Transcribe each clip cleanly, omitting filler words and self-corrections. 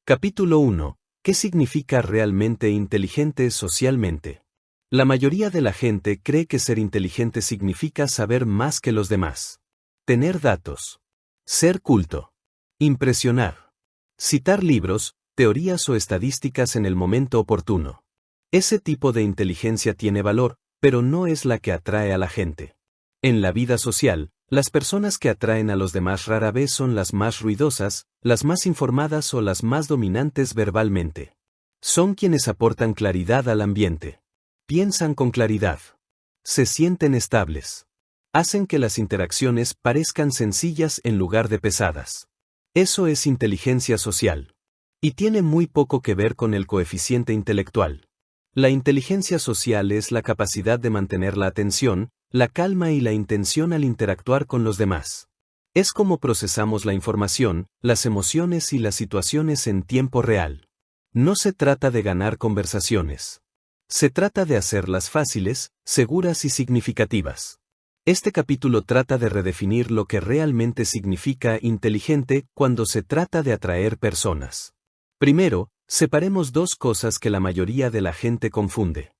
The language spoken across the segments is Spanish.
Capítulo 1. ¿Qué significa realmente inteligente socialmente? La mayoría de la gente cree que ser inteligente significa saber más que los demás. Tener datos. Ser culto. Impresionar. Citar libros, teorías o estadísticas en el momento oportuno. Ese tipo de inteligencia tiene valor, pero no es la que atrae a la gente. En la vida social, las personas que atraen a los demás rara vez son las más ruidosas, las más informadas o las más dominantes verbalmente. Son quienes aportan claridad al ambiente. Piensan con claridad. Se sienten estables. Hacen que las interacciones parezcan sencillas en lugar de pesadas. Eso es inteligencia social. Y tiene muy poco que ver con el coeficiente intelectual. La inteligencia social es la capacidad de mantener la atención, la calma y la intención al interactuar con los demás. Es como procesamos la información, las emociones y las situaciones en tiempo real. No se trata de ganar conversaciones. Se trata de hacerlas fáciles, seguras y significativas. Este capítulo trata de redefinir lo que realmente significa inteligente cuando se trata de atraer personas. Primero, separemos dos cosas que la mayoría de la gente confunde.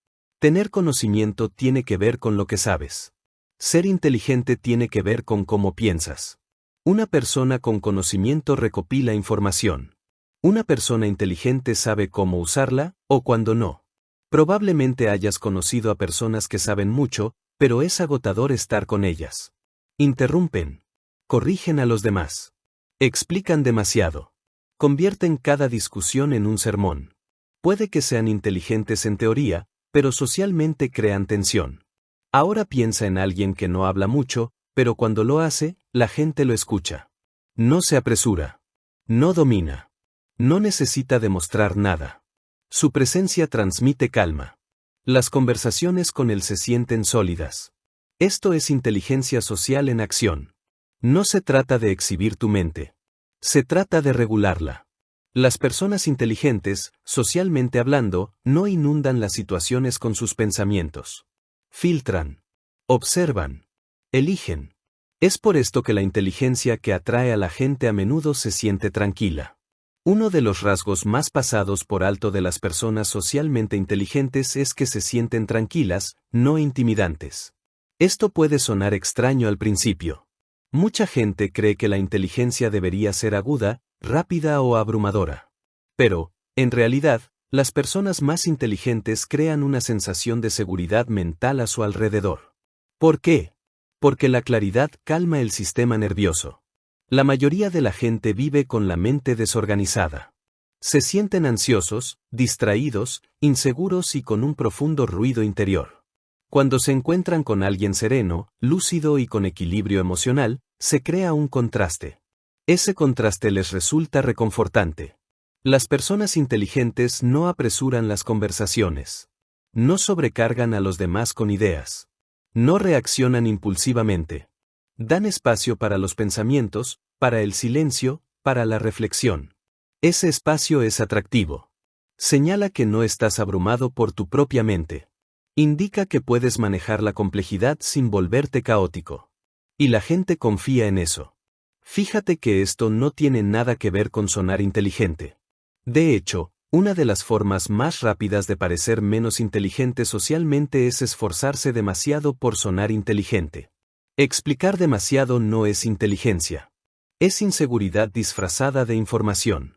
Tener conocimiento tiene que ver con lo que sabes. Ser inteligente tiene que ver con cómo piensas. Una persona con conocimiento recopila información. Una persona inteligente sabe cómo usarla, o cuándo no. Probablemente hayas conocido a personas que saben mucho, pero es agotador estar con ellas. Interrumpen. Corrigen a los demás. Explican demasiado. Convierten cada discusión en un sermón. Puede que sean inteligentes en teoría, pero socialmente crean tensión. Ahora piensa en alguien que no habla mucho, pero cuando lo hace, la gente lo escucha. No se apresura. No domina. No necesita demostrar nada. Su presencia transmite calma. Las conversaciones con él se sienten sólidas. Esto es inteligencia social en acción. No se trata de exhibir tu mente. Se trata de regularla. Las personas inteligentes, socialmente hablando, no inundan las situaciones con sus pensamientos. Filtran. Observan. Eligen. Es por esto que la inteligencia que atrae a la gente a menudo se siente tranquila. Uno de los rasgos más pasados por alto de las personas socialmente inteligentes es que se sienten tranquilas, no intimidantes. Esto puede sonar extraño al principio. Mucha gente cree que la inteligencia debería ser aguda, rápida o abrumadora. Pero, en realidad, las personas más inteligentes crean una sensación de seguridad mental a su alrededor. ¿Por qué? Porque la claridad calma el sistema nervioso. La mayoría de la gente vive con la mente desorganizada. Se sienten ansiosos, distraídos, inseguros y con un profundo ruido interior. Cuando se encuentran con alguien sereno, lúcido y con equilibrio emocional, se crea un contraste. Ese contraste les resulta reconfortante. Las personas inteligentes no apresuran las conversaciones. No sobrecargan a los demás con ideas. No reaccionan impulsivamente. Dan espacio para los pensamientos, para el silencio, para la reflexión. Ese espacio es atractivo. Señala que no estás abrumado por tu propia mente. Indica que puedes manejar la complejidad sin volverte caótico. Y la gente confía en eso. Fíjate que esto no tiene nada que ver con sonar inteligente. De hecho, una de las formas más rápidas de parecer menos inteligente socialmente es esforzarse demasiado por sonar inteligente. Explicar demasiado no es inteligencia. Es inseguridad disfrazada de información.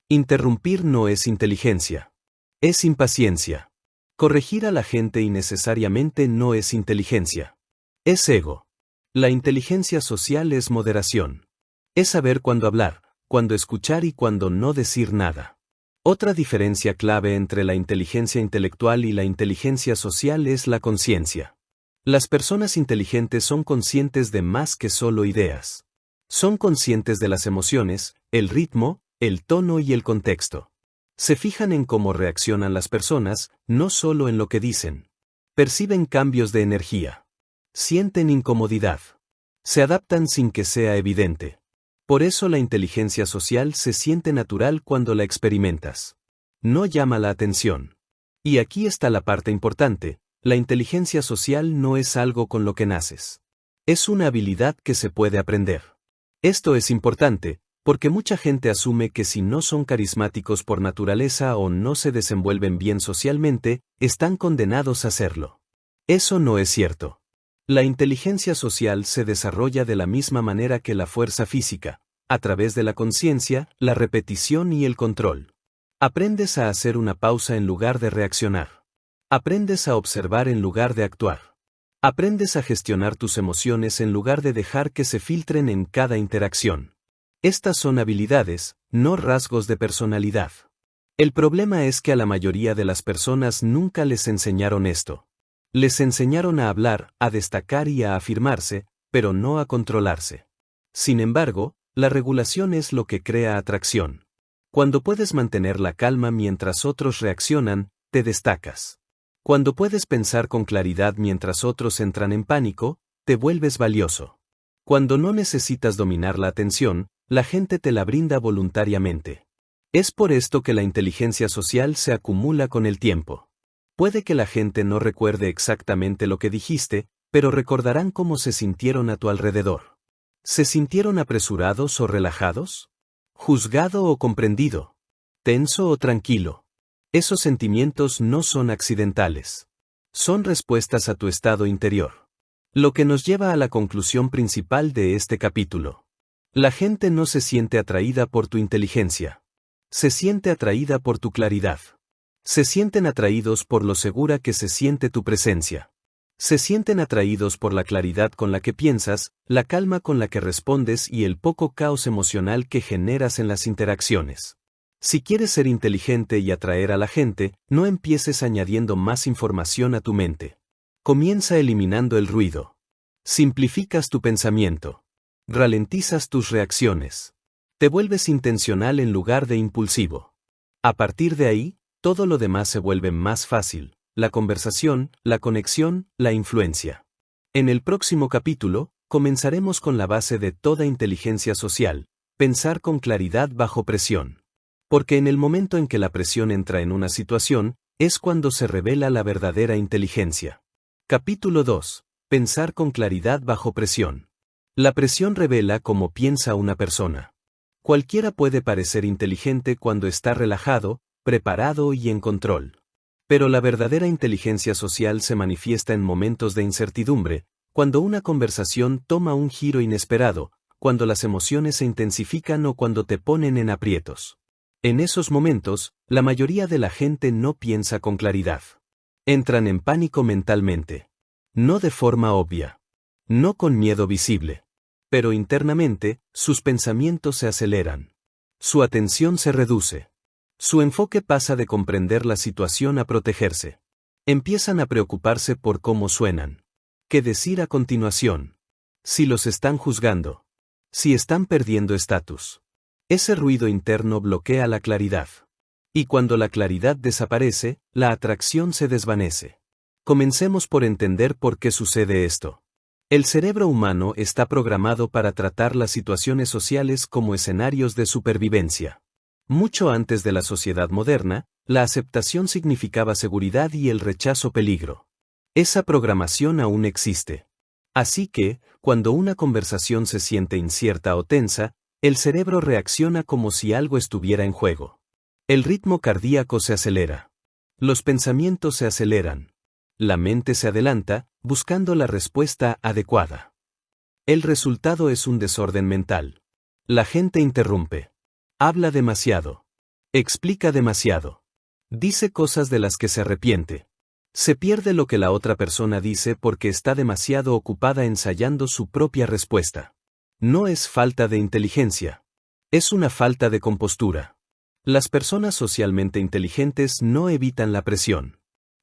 Interrumpir no es inteligencia. Es impaciencia. Corregir a la gente innecesariamente no es inteligencia. Es ego. La inteligencia social es moderación. Es saber cuándo hablar, cuándo escuchar y cuándo no decir nada. Otra diferencia clave entre la inteligencia intelectual y la inteligencia social es la conciencia. Las personas inteligentes son conscientes de más que solo ideas. Son conscientes de las emociones, el ritmo, el tono y el contexto. Se fijan en cómo reaccionan las personas, no solo en lo que dicen. Perciben cambios de energía. Sienten incomodidad. Se adaptan sin que sea evidente. Por eso la inteligencia social se siente natural cuando la experimentas. No llama la atención. Y aquí está la parte importante. La inteligencia social no es algo con lo que naces. Es una habilidad que se puede aprender. Esto es importante, Porque mucha gente asume que si no son carismáticos por naturaleza o no se desenvuelven bien socialmente, están condenados a serlo. Eso no es cierto. La inteligencia social se desarrolla de la misma manera que la fuerza física, a través de la conciencia, la repetición y el control. Aprendes a hacer una pausa en lugar de reaccionar. Aprendes a observar en lugar de actuar. Aprendes a gestionar tus emociones en lugar de dejar que se filtren en cada interacción. Estas son habilidades, no rasgos de personalidad. El problema es que a la mayoría de las personas nunca les enseñaron esto. Les enseñaron a hablar, a destacar y a afirmarse, pero no a controlarse. Sin embargo, la regulación es lo que crea atracción. Cuando puedes mantener la calma mientras otros reaccionan, te destacas. Cuando puedes pensar con claridad mientras otros entran en pánico, te vuelves valioso. Cuando no necesitas dominar la atención, la gente te la brinda voluntariamente. Es por esto que la inteligencia social se acumula con el tiempo. Puede que la gente no recuerde exactamente lo que dijiste, pero recordarán cómo se sintieron a tu alrededor. ¿Se sintieron apresurados o relajados? ¿Juzgado o comprendido? ¿Tenso o tranquilo? Esos sentimientos no son accidentales. Son respuestas a tu estado interior. Lo que nos lleva a la conclusión principal de este capítulo. La gente no se siente atraída por tu inteligencia. Se siente atraída por tu claridad. Se sienten atraídos por lo segura que se siente tu presencia. Se sienten atraídos por la claridad con la que piensas, la calma con la que respondes y el poco caos emocional que generas en las interacciones. Si quieres ser inteligente y atraer a la gente, no empieces añadiendo más información a tu mente. Comienza eliminando el ruido. Simplificas tu pensamiento. Ralentizas tus reacciones. Te vuelves intencional en lugar de impulsivo. A partir de ahí, todo lo demás se vuelve más fácil, la conversación, la conexión, la influencia. En el próximo capítulo, comenzaremos con la base de toda inteligencia social, pensar con claridad bajo presión. Porque en el momento en que la presión entra en una situación, es cuando se revela la verdadera inteligencia. Capítulo 2. Pensar con claridad bajo presión. La presión revela cómo piensa una persona. Cualquiera puede parecer inteligente cuando está relajado, preparado y en control. Pero la verdadera inteligencia social se manifiesta en momentos de incertidumbre, cuando una conversación toma un giro inesperado, cuando las emociones se intensifican o cuando te ponen en aprietos. En esos momentos, la mayoría de la gente no piensa con claridad. Entran en pánico mentalmente. No de forma obvia. No con miedo visible. Pero internamente, sus pensamientos se aceleran. Su atención se reduce. Su enfoque pasa de comprender la situación a protegerse. Empiezan a preocuparse por cómo suenan. ¿Qué decir a continuación? Si los están juzgando. Si están perdiendo estatus. Ese ruido interno bloquea la claridad. Y cuando la claridad desaparece, la atracción se desvanece. Comencemos por entender por qué sucede esto. El cerebro humano está programado para tratar las situaciones sociales como escenarios de supervivencia. Mucho antes de la sociedad moderna, la aceptación significaba seguridad y el rechazo peligro. Esa programación aún existe. Así que, cuando una conversación se siente incierta o tensa, el cerebro reacciona como si algo estuviera en juego. El ritmo cardíaco se acelera. Los pensamientos se aceleran. La mente se adelanta, buscando la respuesta adecuada. El resultado es un desorden mental. La gente interrumpe. Habla demasiado. Explica demasiado. Dice cosas de las que se arrepiente. Se pierde lo que la otra persona dice porque está demasiado ocupada ensayando su propia respuesta. No es falta de inteligencia. Es una falta de compostura. Las personas socialmente inteligentes no evitan la presión.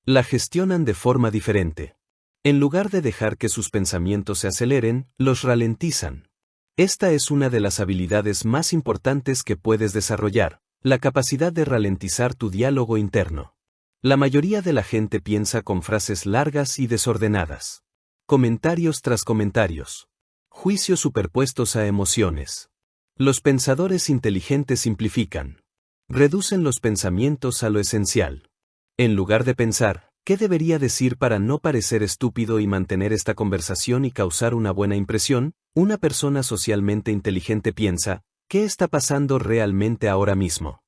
La gestionan de forma diferente. En lugar de dejar que sus pensamientos se aceleren, los ralentizan. Esta es una de las habilidades más importantes que puedes desarrollar, la capacidad de ralentizar tu diálogo interno. La mayoría de la gente piensa con frases largas y desordenadas. Comentarios tras comentarios. Juicios superpuestos a emociones. Los pensadores inteligentes simplifican. Reducen los pensamientos a lo esencial. En lugar de pensar, ¿qué debería decir para no parecer estúpido y mantener esta conversación y causar una buena impresión? Una persona socialmente inteligente piensa, ¿Qué está pasando realmente ahora mismo?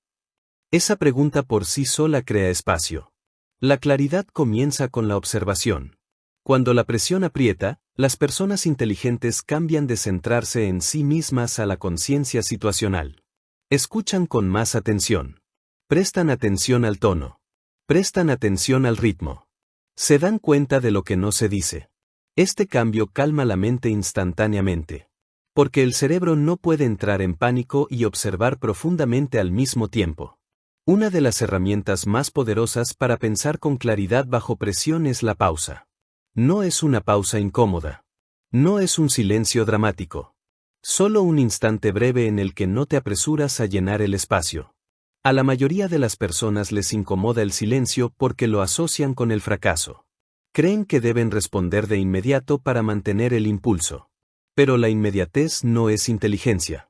Esa pregunta por sí sola crea espacio. La claridad comienza con la observación. Cuando la presión aprieta, las personas inteligentes cambian de centrarse en sí mismas a la conciencia situacional. Escuchan con más atención. Prestan atención al tono. Prestan atención al ritmo. Se dan cuenta de lo que no se dice. Este cambio calma la mente instantáneamente. Porque el cerebro no puede entrar en pánico y observar profundamente al mismo tiempo. Una de las herramientas más poderosas para pensar con claridad bajo presión es la pausa. No es una pausa incómoda. No es un silencio dramático. Solo un instante breve en el que no te apresuras a llenar el espacio. A la mayoría de las personas les incomoda el silencio porque lo asocian con el fracaso. Creen que deben responder de inmediato para mantener el impulso. Pero la inmediatez no es inteligencia.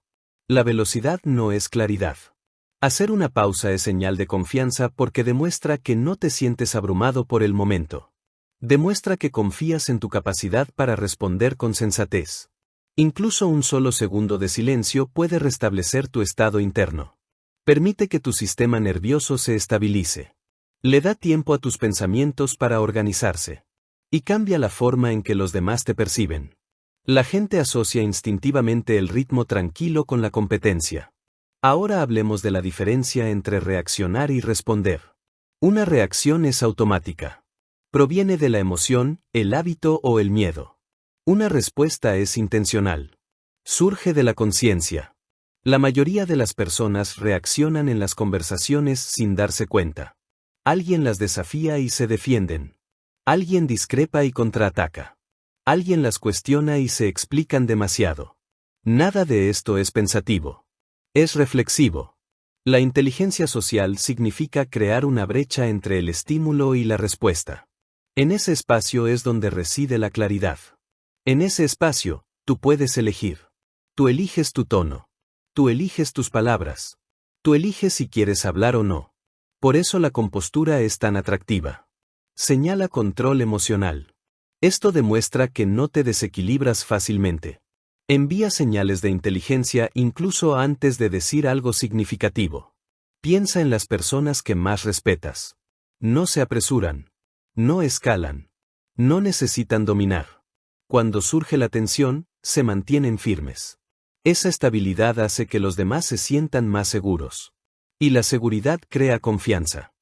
La velocidad no es claridad. Hacer una pausa es señal de confianza porque demuestra que no te sientes abrumado por el momento. Demuestra que confías en tu capacidad para responder con sensatez. Incluso un solo segundo de silencio puede restablecer tu estado interno. Permite que tu sistema nervioso se estabilice. Le da tiempo a tus pensamientos para organizarse. Y cambia la forma en que los demás te perciben. La gente asocia instintivamente el ritmo tranquilo con la competencia. Ahora hablemos de la diferencia entre reaccionar y responder. Una reacción es automática. Proviene de la emoción, el hábito o el miedo. Una respuesta es intencional. Surge de la conciencia. La mayoría de las personas reaccionan en las conversaciones sin darse cuenta. Alguien las desafía y se defienden. Alguien discrepa y contraataca. Alguien las cuestiona y se explican demasiado. Nada de esto es pensativo. Es reflexivo. La inteligencia social significa crear una brecha entre el estímulo y la respuesta. En ese espacio es donde reside la claridad. En ese espacio, tú puedes elegir. Tú eliges tu tono. Tú eliges tus palabras. Tú eliges si quieres hablar o no. Por eso la compostura es tan atractiva. Señala control emocional. Esto demuestra que no te desequilibras fácilmente. Envía señales de inteligencia incluso antes de decir algo significativo. Piensa en las personas que más respetas. No se apresuran. No escalan. No necesitan dominar. Cuando surge la tensión, se mantienen firmes. Esa estabilidad hace que los demás se sientan más seguros. Y la seguridad crea confianza.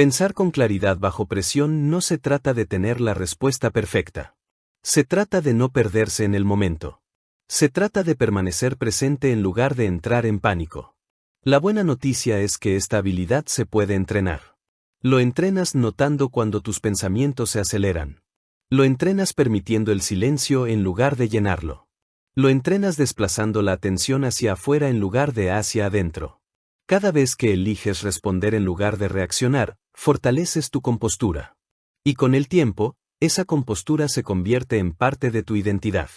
Pensar con claridad bajo presión no se trata de tener la respuesta perfecta. Se trata de no perderse en el momento. Se trata de permanecer presente en lugar de entrar en pánico. La buena noticia es que esta habilidad se puede entrenar. Lo entrenas notando cuando tus pensamientos se aceleran. Lo entrenas permitiendo el silencio en lugar de llenarlo. Lo entrenas desplazando la atención hacia afuera en lugar de hacia adentro. Cada vez que eliges responder en lugar de reaccionar, fortaleces tu compostura. Y con el tiempo, esa compostura se convierte en parte de tu identidad.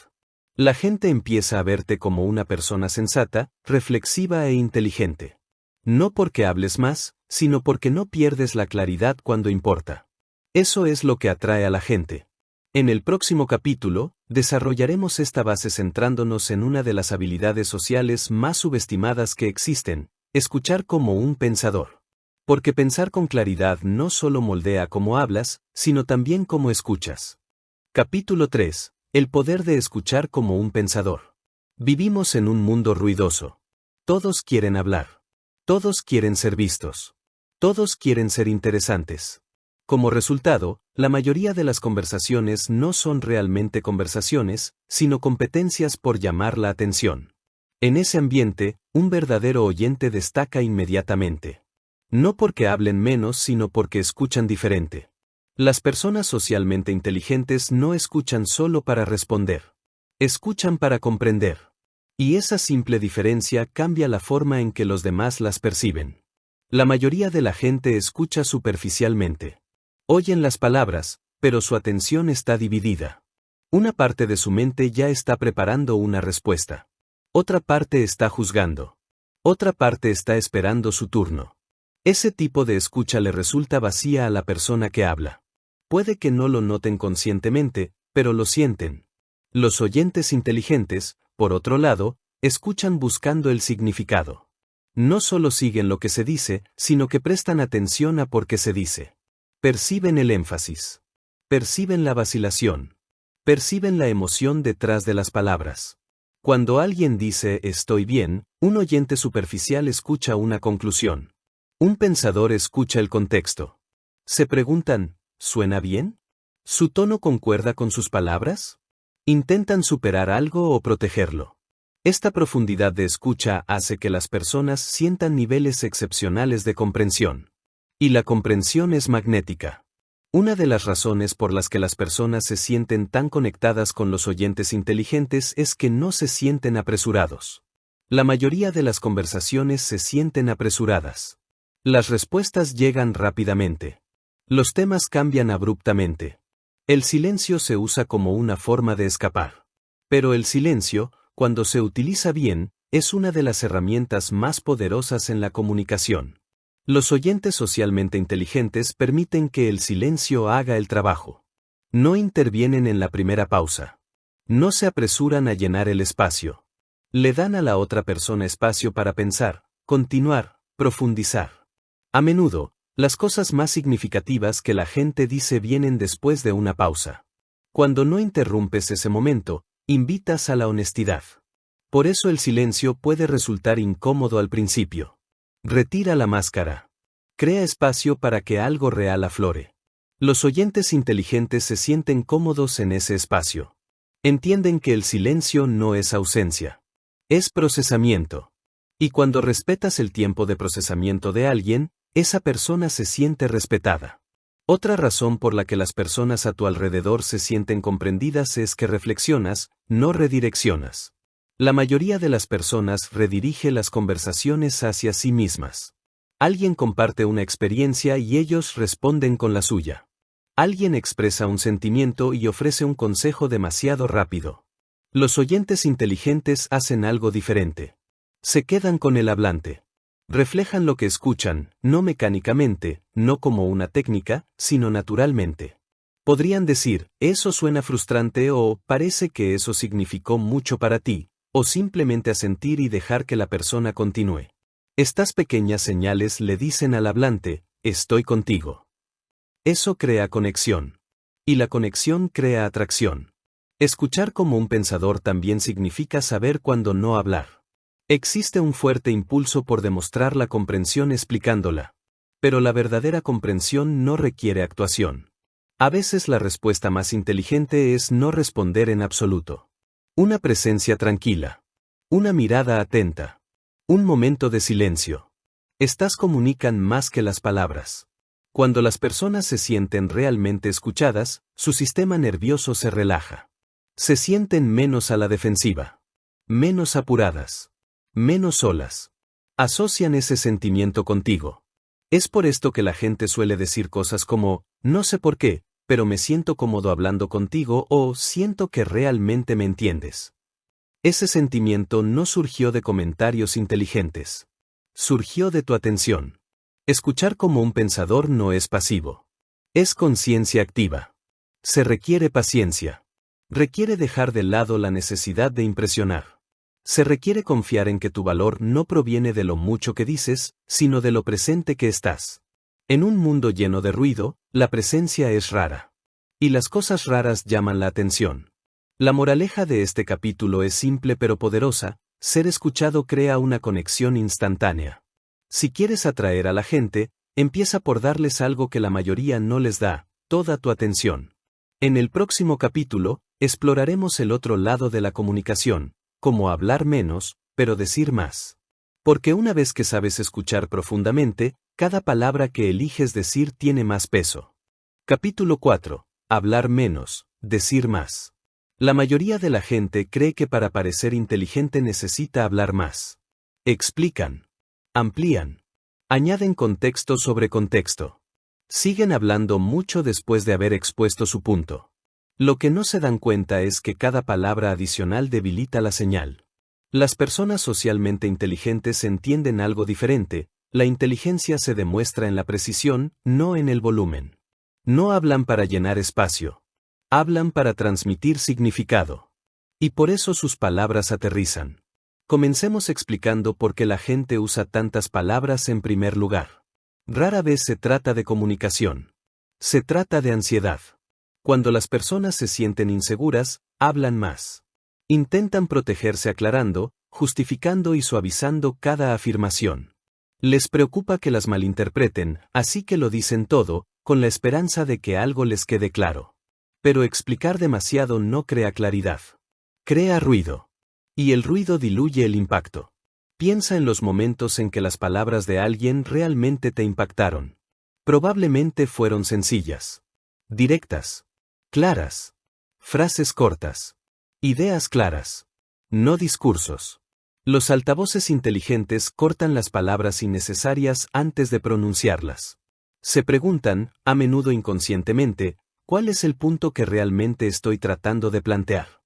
La gente empieza a verte como una persona sensata, reflexiva e inteligente. No porque hables más, sino porque no pierdes la claridad cuando importa. Eso es lo que atrae a la gente. En el próximo capítulo, desarrollaremos esta base centrándonos en una de las habilidades sociales más subestimadas que existen, escuchar como un pensador. Porque pensar con claridad no solo moldea cómo hablas, sino también cómo escuchas. Capítulo 3. El poder de escuchar como un pensador. Vivimos en un mundo ruidoso. Todos quieren hablar. Todos quieren ser vistos. Todos quieren ser interesantes. Como resultado, la mayoría de las conversaciones no son realmente conversaciones, sino competencias por llamar la atención. En ese ambiente, un verdadero oyente destaca inmediatamente. No porque hablen menos, sino porque escuchan diferente. Las personas socialmente inteligentes no escuchan solo para responder. Escuchan para comprender. Y esa simple diferencia cambia la forma en que los demás las perciben. La mayoría de la gente escucha superficialmente. Oyen las palabras, pero su atención está dividida. Una parte de su mente ya está preparando una respuesta. Otra parte está juzgando. Otra parte está esperando su turno. Ese tipo de escucha le resulta vacía a la persona que habla. Puede que no lo noten conscientemente, pero lo sienten. Los oyentes inteligentes, por otro lado, Escuchan buscando el significado. No solo siguen lo que se dice, sino que prestan atención a por qué se dice. Perciben el énfasis. Perciben la vacilación. Perciben la emoción detrás de las palabras. Cuando alguien dice estoy bien, un oyente superficial escucha una conclusión. Un pensador escucha el contexto. Se preguntan, ¿suena bien? ¿Su tono concuerda con sus palabras? ¿Intentan superar algo o protegerlo? Esta profundidad de escucha hace que las personas sientan niveles excepcionales de comprensión. Y la comprensión es magnética. Una de las razones por las que las personas se sienten tan conectadas con los oyentes inteligentes es que no se sienten apresurados. La mayoría de las conversaciones se sienten apresuradas. Las respuestas llegan rápidamente. Los temas cambian abruptamente. El silencio se usa como una forma de escapar. Pero el silencio, cuando se utiliza bien, es una de las herramientas más poderosas en la comunicación. Los oyentes socialmente inteligentes permiten que el silencio haga el trabajo. No intervienen en la primera pausa. No se apresuran a llenar el espacio. Le dan a la otra persona espacio para pensar, continuar, profundizar. A menudo, las cosas más significativas que la gente dice vienen después de una pausa. Cuando no interrumpes ese momento, invitas a la honestidad. Por eso el silencio puede resultar incómodo al principio. Retira la máscara. Crea espacio para que algo real aflore. Los oyentes inteligentes se sienten cómodos en ese espacio. Entienden que el silencio no es ausencia. Es procesamiento. Y cuando respetas el tiempo de procesamiento de alguien, esa persona se siente respetada. Otra razón por la que las personas a tu alrededor se sienten comprendidas es que reflexionas, no redireccionas. La mayoría de las personas redirige las conversaciones hacia sí mismas. Alguien comparte una experiencia y ellos responden con la suya. Alguien expresa un sentimiento y ofrece un consejo demasiado rápido. Los oyentes inteligentes hacen algo diferente. Se quedan con el hablante. Reflejan lo que escuchan, no mecánicamente, no como una técnica, sino naturalmente. Podrían decir, eso suena frustrante o parece que eso significó mucho para ti. O simplemente asentir y dejar que la persona continúe. Estas pequeñas señales le dicen al hablante, estoy contigo. Eso crea conexión. Y la conexión crea atracción. Escuchar como un pensador también significa saber cuándo no hablar. Existe un fuerte impulso por demostrar la comprensión explicándola. Pero la verdadera comprensión no requiere actuación. A veces la respuesta más inteligente es no responder en absoluto. Una presencia tranquila. Una mirada atenta. Un momento de silencio. Estas comunican más que las palabras. Cuando las personas se sienten realmente escuchadas, su sistema nervioso se relaja. Se sienten menos a la defensiva. Menos apuradas. Menos solas. Asocian ese sentimiento contigo. Es por esto que la gente suele decir cosas como, no sé por qué, pero me siento cómodo hablando contigo o siento que realmente me entiendes. Ese sentimiento no surgió de comentarios inteligentes. Surgió de tu atención. Escuchar como un pensador no es pasivo. Es conciencia activa. Se requiere paciencia. Requiere dejar de lado la necesidad de impresionar. Se requiere confiar en que tu valor no proviene de lo mucho que dices, sino de lo presente que estás. En un mundo lleno de ruido, la presencia es rara. Y las cosas raras llaman la atención. La moraleja de este capítulo es simple pero poderosa: ser escuchado crea una conexión instantánea. Si quieres atraer a la gente, empieza por darles algo que la mayoría no les da, toda tu atención. En el próximo capítulo, exploraremos el otro lado de la comunicación, cómo hablar menos, pero decir más. Porque una vez que sabes escuchar profundamente, cada palabra que eliges decir tiene más peso. Capítulo 4. Hablar menos, decir más. La mayoría de la gente cree que para parecer inteligente necesita hablar más. Explican. Amplían. Añaden contexto sobre contexto. Siguen hablando mucho después de haber expuesto su punto. Lo que no se dan cuenta es que cada palabra adicional debilita la señal. Las personas socialmente inteligentes entienden algo diferente: la inteligencia se demuestra en la precisión, no en el volumen. No hablan para llenar espacio. Hablan para transmitir significado. Y por eso sus palabras aterrizan. Comencemos explicando por qué la gente usa tantas palabras en primer lugar. Rara vez se trata de comunicación. Se trata de ansiedad. Cuando las personas se sienten inseguras, hablan más. Intentan protegerse aclarando, justificando y suavizando cada afirmación. Les preocupa que las malinterpreten, así que lo dicen todo, con la esperanza de que algo les quede claro. Pero explicar demasiado no crea claridad. Crea ruido. Y el ruido diluye el impacto. Piensa en los momentos en que las palabras de alguien realmente te impactaron. Probablemente fueron sencillas. Directas. Claras. Frases cortas. Ideas claras. No discursos. Los altavoces inteligentes cortan las palabras innecesarias antes de pronunciarlas. Se preguntan, a menudo inconscientemente, ¿cuál es el punto que realmente estoy tratando de plantear?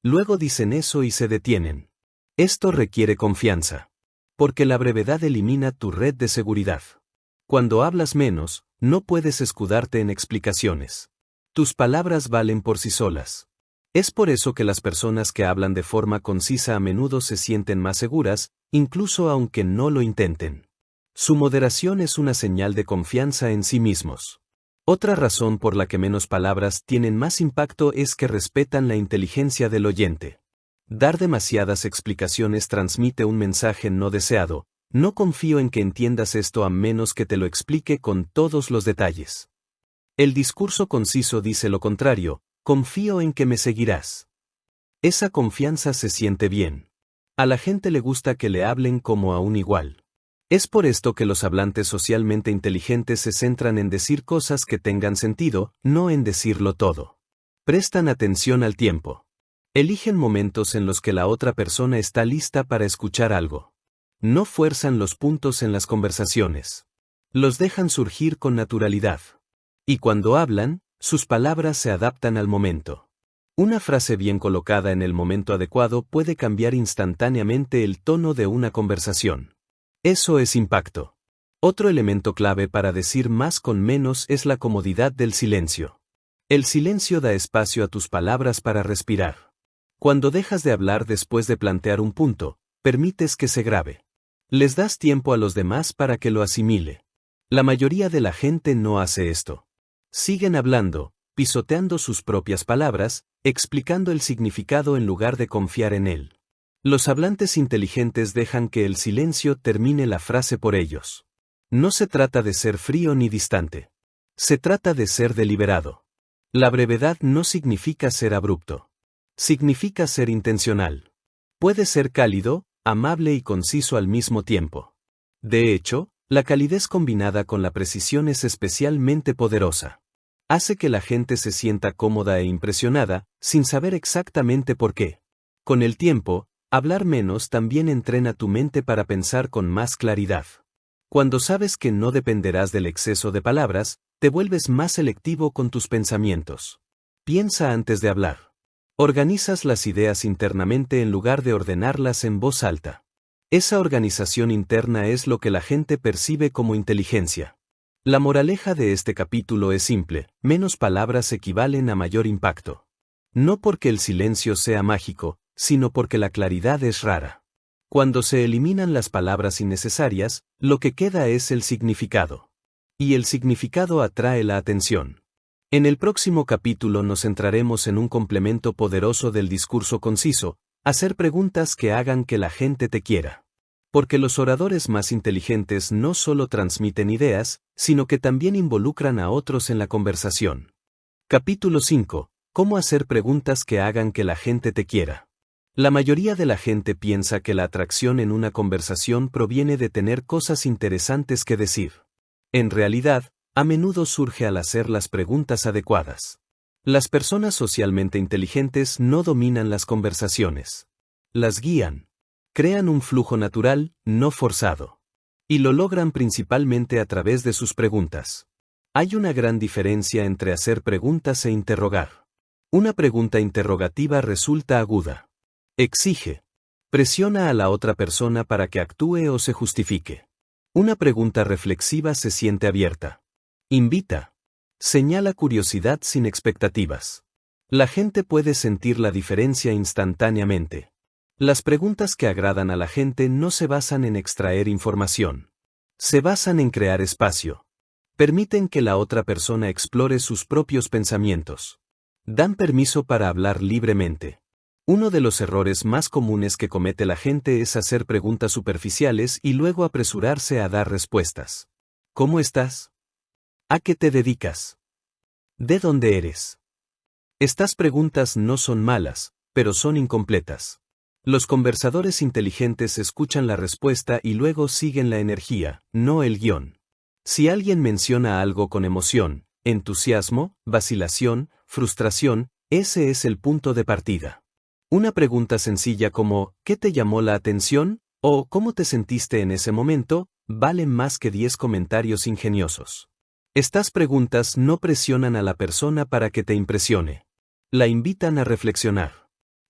Luego dicen eso y se detienen. Esto requiere confianza. Porque la brevedad elimina tu red de seguridad. Cuando hablas menos, no puedes escudarte en explicaciones. Tus palabras valen por sí solas. Es por eso que las personas que hablan de forma concisa a menudo se sienten más seguras, incluso aunque no lo intenten. Su moderación es una señal de confianza en sí mismos. Otra razón por la que menos palabras tienen más impacto es que respetan la inteligencia del oyente. Dar demasiadas explicaciones transmite un mensaje no deseado: no confío en que entiendas esto a menos que te lo explique con todos los detalles. El discurso conciso dice lo contrario: confío en que me seguirás. Esa confianza se siente bien. A la gente le gusta que le hablen como a un igual. Es por esto que los hablantes socialmente inteligentes se centran en decir cosas que tengan sentido, no en decirlo todo. Prestan atención al tiempo. Eligen momentos en los que la otra persona está lista para escuchar algo. No fuerzan los puntos en las conversaciones. Los dejan surgir con naturalidad. Y cuando hablan, sus palabras se adaptan al momento. Una frase bien colocada en el momento adecuado puede cambiar instantáneamente el tono de una conversación. Eso es impacto. Otro elemento clave para decir más con menos es la comodidad del silencio. El silencio da espacio a tus palabras para respirar. Cuando dejas de hablar después de plantear un punto, permites que se grabe. Les das tiempo a los demás para que lo asimile. La mayoría de la gente no hace esto. Siguen hablando, pisoteando sus propias palabras, explicando el significado en lugar de confiar en él. Los hablantes inteligentes dejan que el silencio termine la frase por ellos. No se trata de ser frío ni distante. Se trata de ser deliberado. La brevedad no significa ser abrupto. Significa ser intencional. Puede ser cálido, amable y conciso al mismo tiempo. De hecho, la calidez combinada con la precisión es especialmente poderosa. Hace que la gente se sienta cómoda e impresionada, sin saber exactamente por qué. Con el tiempo, hablar menos también entrena tu mente para pensar con más claridad. Cuando sabes que no dependerás del exceso de palabras, te vuelves más selectivo con tus pensamientos. Piensa antes de hablar. Organizas las ideas internamente en lugar de ordenarlas en voz alta. Esa organización interna es lo que la gente percibe como inteligencia. La moraleja de este capítulo es simple: menos palabras equivalen a mayor impacto. No porque el silencio sea mágico, sino porque la claridad es rara. Cuando se eliminan las palabras innecesarias, lo que queda es el significado. Y el significado atrae la atención. En el próximo capítulo nos centraremos en un complemento poderoso del discurso conciso: hacer preguntas que hagan que la gente te quiera. Porque los oradores más inteligentes no solo transmiten ideas, sino que también involucran a otros en la conversación. Capítulo 5. ¿Cómo hacer preguntas que hagan que la gente te quiera? La mayoría de la gente piensa que la atracción en una conversación proviene de tener cosas interesantes que decir. En realidad, a menudo surge al hacer las preguntas adecuadas. Las personas socialmente inteligentes no dominan las conversaciones. Las guían. Crean un flujo natural, no forzado. Y lo logran principalmente a través de sus preguntas. Hay una gran diferencia entre hacer preguntas e interrogar. Una pregunta interrogativa resulta aguda. Exige. Presiona a la otra persona para que actúe o se justifique. Una pregunta reflexiva se siente abierta. Invita. Señala curiosidad sin expectativas. La gente puede sentir la diferencia instantáneamente. Las preguntas que agradan a la gente no se basan en extraer información. Se basan en crear espacio. Permiten que la otra persona explore sus propios pensamientos. Dan permiso para hablar libremente. Uno de los errores más comunes que comete la gente es hacer preguntas superficiales y luego apresurarse a dar respuestas. ¿Cómo estás? ¿A qué te dedicas? ¿De dónde eres? Estas preguntas no son malas, pero son incompletas. Los conversadores inteligentes escuchan la respuesta y luego siguen la energía, no el guión. Si alguien menciona algo con emoción, entusiasmo, vacilación, frustración, ese es el punto de partida. Una pregunta sencilla como ¿qué te llamó la atención? O ¿cómo te sentiste en ese momento? Vale más que 10 comentarios ingeniosos. Estas preguntas no presionan a la persona para que te impresione. La invitan a reflexionar.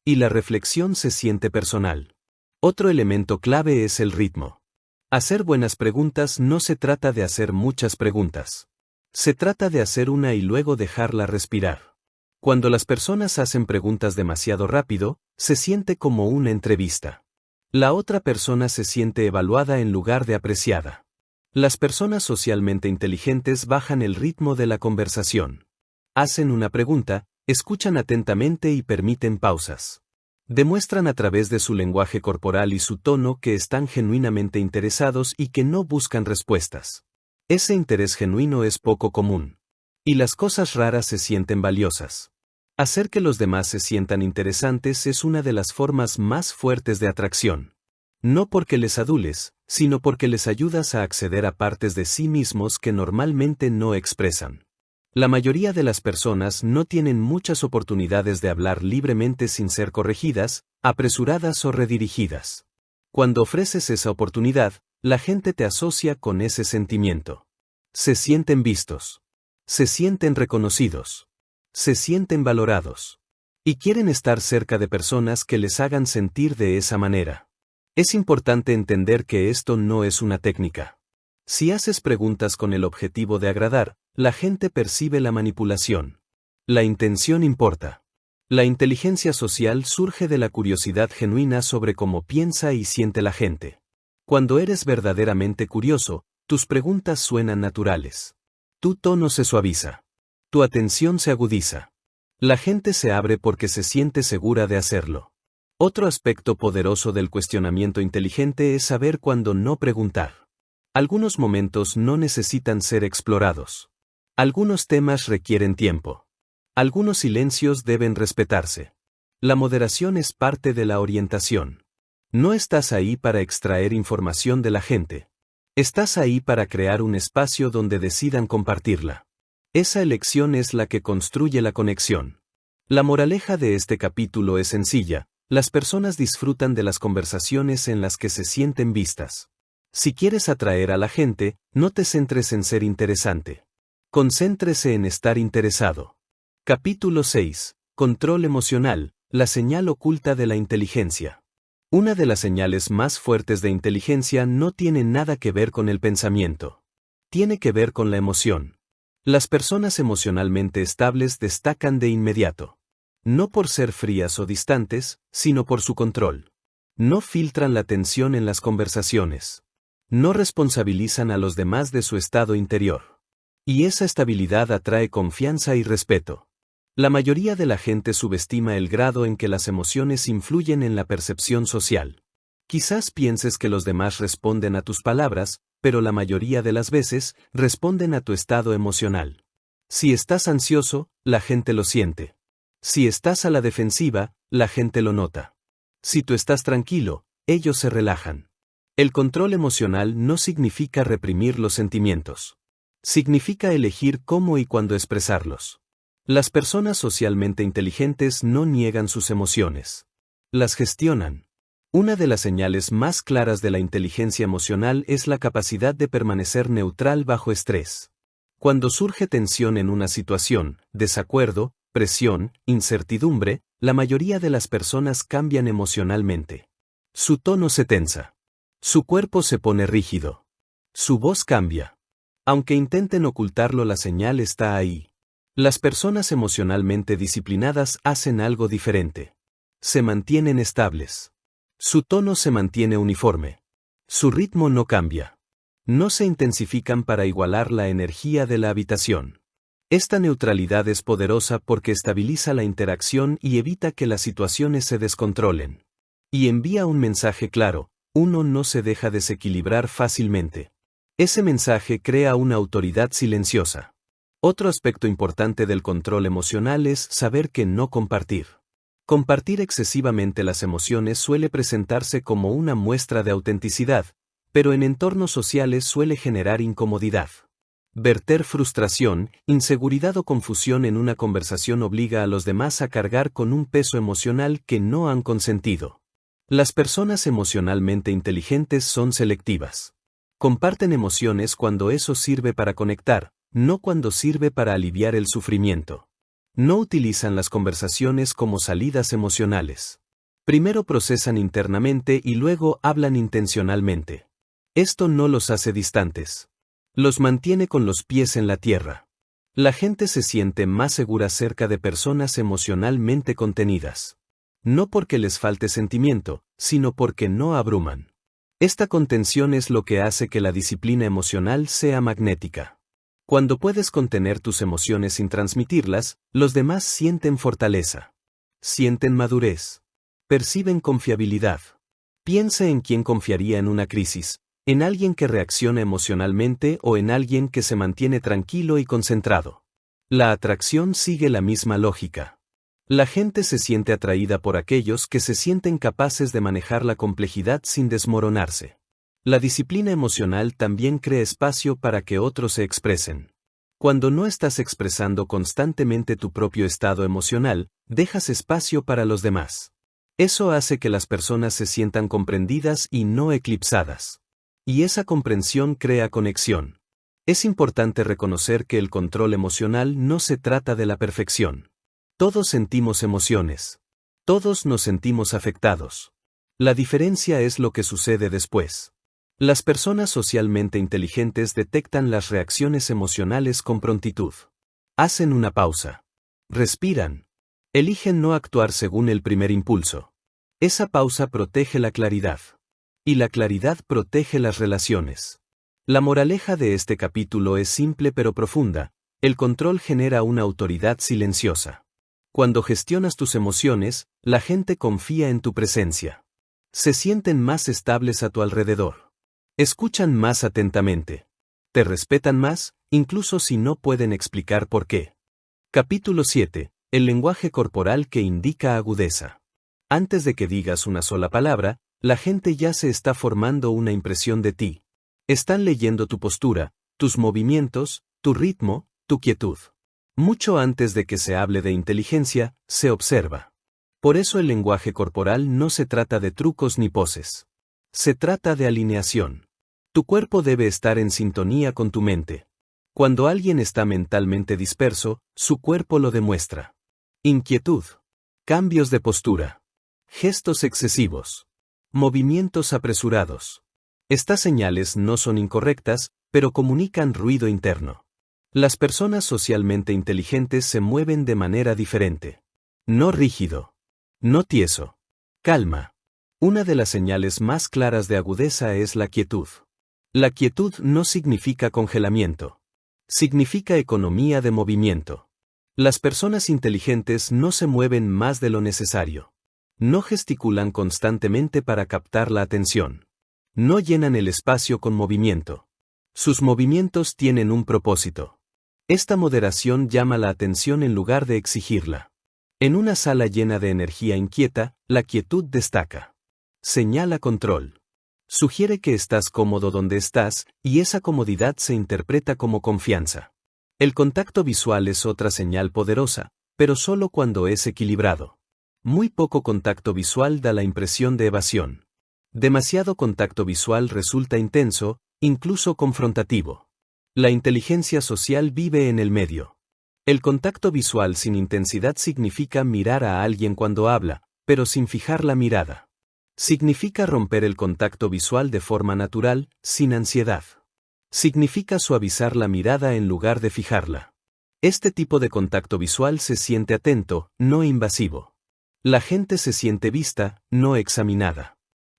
Y la reflexión se siente personal. Otro elemento clave es el ritmo. Hacer buenas preguntas no se trata de hacer muchas preguntas. Se trata de hacer una y luego dejarla respirar. Cuando las personas hacen preguntas demasiado rápido, se siente como una entrevista. La otra persona se siente evaluada en lugar de apreciada. Las personas socialmente inteligentes bajan el ritmo de la conversación. Hacen una pregunta, escuchan atentamente y permiten pausas. Demuestran a través de su lenguaje corporal y su tono que están genuinamente interesados y que no buscan respuestas. Ese interés genuino es poco común. Y las cosas raras se sienten valiosas. Hacer que los demás se sientan interesantes es una de las formas más fuertes de atracción. No porque les adules, sino porque les ayudas a acceder a partes de sí mismos que normalmente no expresan. La mayoría de las personas no tienen muchas oportunidades de hablar libremente sin ser corregidas, apresuradas o redirigidas. Cuando ofreces esa oportunidad, la gente te asocia con ese sentimiento. Se sienten vistos. Se sienten reconocidos. Se sienten valorados. Y quieren estar cerca de personas que les hagan sentir de esa manera. Es importante entender que esto no es una técnica. Si haces preguntas con el objetivo de agradar, la gente percibe la manipulación. La intención importa. La inteligencia social surge de la curiosidad genuina sobre cómo piensa y siente la gente. Cuando eres verdaderamente curioso, tus preguntas suenan naturales. Tu tono se suaviza. Tu atención se agudiza. La gente se abre porque se siente segura de hacerlo. Otro aspecto poderoso del cuestionamiento inteligente es saber cuándo no preguntar. Algunos momentos no necesitan ser explorados. Algunos temas requieren tiempo. Algunos silencios deben respetarse. La moderación es parte de la orientación. No estás ahí para extraer información de la gente. Estás ahí para crear un espacio donde decidan compartirla. Esa elección es la que construye la conexión. La moraleja de este capítulo es sencilla: las personas disfrutan de las conversaciones en las que se sienten vistas. Si quieres atraer a la gente, no te centres en ser interesante. Concéntrese en estar interesado. Capítulo 6. Control emocional, la señal oculta de la inteligencia. Una de las señales más fuertes de inteligencia no tiene nada que ver con el pensamiento. Tiene que ver con la emoción. Las personas emocionalmente estables destacan de inmediato. No por ser frías o distantes, sino por su control. No filtran la tensión en las conversaciones. No responsabilizan a los demás de su estado interior. Y esa estabilidad atrae confianza y respeto. La mayoría de la gente subestima el grado en que las emociones influyen en la percepción social. Quizás pienses que los demás responden a tus palabras, pero la mayoría de las veces responden a tu estado emocional. Si estás ansioso, la gente lo siente. Si estás a la defensiva, la gente lo nota. Si tú estás tranquilo, ellos se relajan. El control emocional no significa reprimir los sentimientos. Significa elegir cómo y cuándo expresarlos. Las personas socialmente inteligentes no niegan sus emociones. Las gestionan. Una de las señales más claras de la inteligencia emocional es la capacidad de permanecer neutral bajo estrés. Cuando surge tensión en una situación, desacuerdo, presión, incertidumbre, la mayoría de las personas cambian emocionalmente. Su tono se tensa. Su cuerpo se pone rígido. Su voz cambia. Aunque intenten ocultarlo, la señal está ahí. Las personas emocionalmente disciplinadas hacen algo diferente. Se mantienen estables. Su tono se mantiene uniforme. Su ritmo no cambia. No se intensifican para igualar la energía de la habitación. Esta neutralidad es poderosa porque estabiliza la interacción y evita que las situaciones se descontrolen. Y envía un mensaje claro: uno no se deja desequilibrar fácilmente. Ese mensaje crea una autoridad silenciosa. Otro aspecto importante del control emocional es saber que no compartir. Compartir excesivamente las emociones suele presentarse como una muestra de autenticidad, pero en entornos sociales suele generar incomodidad. Verter frustración, inseguridad o confusión en una conversación obliga a los demás a cargar con un peso emocional que no han consentido. Las personas emocionalmente inteligentes son selectivas. Comparten emociones cuando eso sirve para conectar, no cuando sirve para aliviar el sufrimiento. No utilizan las conversaciones como salidas emocionales. Primero procesan internamente y luego hablan intencionalmente. Esto no los hace distantes. Los mantiene con los pies en la tierra. La gente se siente más segura cerca de personas emocionalmente contenidas. No porque les falte sentimiento, sino porque no abruman. Esta contención es lo que hace que la disciplina emocional sea magnética. Cuando puedes contener tus emociones sin transmitirlas, los demás sienten fortaleza. Sienten madurez. Perciben confiabilidad. Piense en quién confiaría en una crisis: en alguien que reacciona emocionalmente o en alguien que se mantiene tranquilo y concentrado. La atracción sigue la misma lógica. La gente se siente atraída por aquellos que se sienten capaces de manejar la complejidad sin desmoronarse. La disciplina emocional también crea espacio para que otros se expresen. Cuando no estás expresando constantemente tu propio estado emocional, dejas espacio para los demás. Eso hace que las personas se sientan comprendidas y no eclipsadas. Y esa comprensión crea conexión. Es importante reconocer que el control emocional no se trata de la perfección. Todos sentimos emociones. Todos nos sentimos afectados. La diferencia es lo que sucede después. Las personas socialmente inteligentes detectan las reacciones emocionales con prontitud. Hacen una pausa. Respiran. Eligen no actuar según el primer impulso. Esa pausa protege la claridad. Y la claridad protege las relaciones. La moraleja de este capítulo es simple pero profunda: el control genera una autoridad silenciosa. Cuando gestionas tus emociones, la gente confía en tu presencia. Se sienten más estables a tu alrededor. Escuchan más atentamente. Te respetan más, incluso si no pueden explicar por qué. Capítulo 7. El lenguaje corporal que indica agudeza. Antes de que digas una sola palabra, la gente ya se está formando una impresión de ti. Están leyendo tu postura, tus movimientos, tu ritmo, tu quietud. Mucho antes de que se hable de inteligencia, se observa. Por eso el lenguaje corporal no se trata de trucos ni poses. Se trata de alineación. Tu cuerpo debe estar en sintonía con tu mente. Cuando alguien está mentalmente disperso, su cuerpo lo demuestra. Inquietud. Cambios de postura. Gestos excesivos. Movimientos apresurados. Estas señales no son incorrectas, pero comunican ruido interno. Las personas socialmente inteligentes se mueven de manera diferente. No rígido. No tieso. Calma. Una de las señales más claras de agudeza es la quietud. La quietud no significa congelamiento. Significa economía de movimiento. Las personas inteligentes no se mueven más de lo necesario. No gesticulan constantemente para captar la atención. No llenan el espacio con movimiento. Sus movimientos tienen un propósito. Esta moderación llama la atención en lugar de exigirla. En una sala llena de energía inquieta, la quietud destaca. Señala control. Sugiere que estás cómodo donde estás, y esa comodidad se interpreta como confianza. El contacto visual es otra señal poderosa, pero solo cuando es equilibrado. Muy poco contacto visual da la impresión de evasión. Demasiado contacto visual resulta intenso, incluso confrontativo. La inteligencia social vive en el medio. El contacto visual sin intensidad significa mirar a alguien cuando habla, pero sin fijar la mirada. Significa romper el contacto visual de forma natural, sin ansiedad. Significa suavizar la mirada en lugar de fijarla. Este tipo de contacto visual se siente atento, no invasivo. La gente se siente vista, no examinada.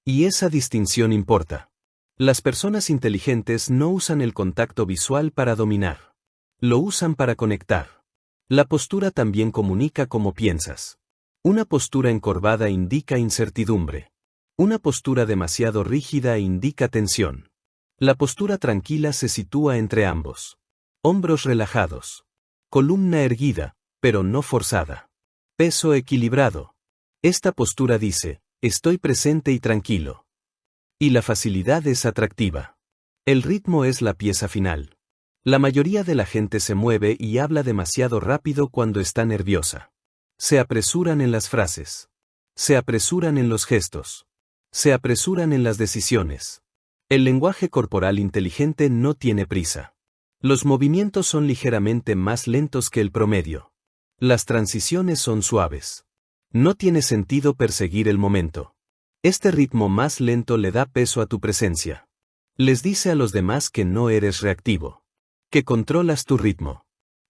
Y esa distinción importa. Las personas inteligentes no usan el contacto visual para dominar. Lo usan para conectar. La postura también comunica cómo piensas. Una postura encorvada indica incertidumbre. Una postura demasiado rígida indica tensión. La postura tranquila se sitúa entre ambos. Hombros relajados. Columna erguida, pero no forzada. Peso equilibrado. Esta postura dice, estoy presente y tranquilo. Y la facilidad es atractiva. El ritmo es la pieza final. La mayoría de la gente se mueve y habla demasiado rápido cuando está nerviosa. Se apresuran en las frases. Se apresuran en los gestos. Se apresuran en las decisiones. El lenguaje corporal inteligente no tiene prisa. Los movimientos son ligeramente más lentos que el promedio. Las transiciones son suaves. No tiene sentido perseguir el momento. Este ritmo más lento le da peso a tu presencia. Les dice a los demás que no eres reactivo. Que controlas tu ritmo.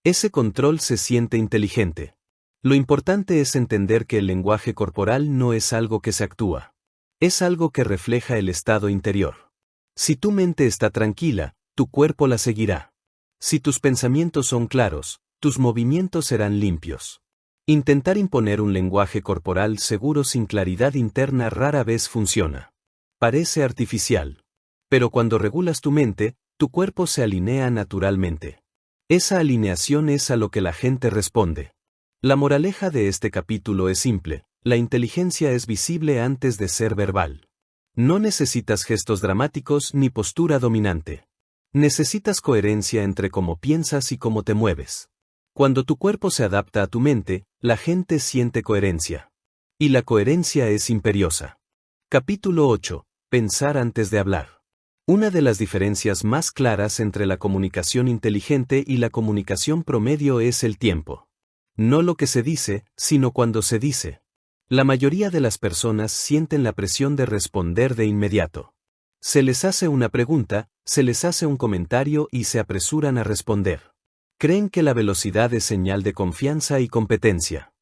Ese control se siente inteligente. Lo importante es entender que el lenguaje corporal no es algo que se actúa. Es algo que refleja el estado interior. Si tu mente está tranquila, tu cuerpo la seguirá. Si tus pensamientos son claros, tus movimientos serán limpios. Intentar imponer un lenguaje corporal seguro sin claridad interna rara vez funciona. Parece artificial. Pero cuando regulas tu mente, tu cuerpo se alinea naturalmente. Esa alineación es a lo que la gente responde. La moraleja de este capítulo es simple: la inteligencia es visible antes de ser verbal. No necesitas gestos dramáticos ni postura dominante. Necesitas coherencia entre cómo piensas y cómo te mueves. Cuando tu cuerpo se adapta a tu mente, la gente siente coherencia. Y la coherencia es imperiosa. Capítulo 8. Pensar antes de hablar. Una de las diferencias más claras entre la comunicación inteligente y la comunicación promedio es el tiempo. No lo que se dice, sino cuando se dice. La mayoría de las personas sienten la presión de responder de inmediato. Se les hace una pregunta, se les hace un comentario y se apresuran a responder. Creen que la velocidad es señal de confianza y competencia.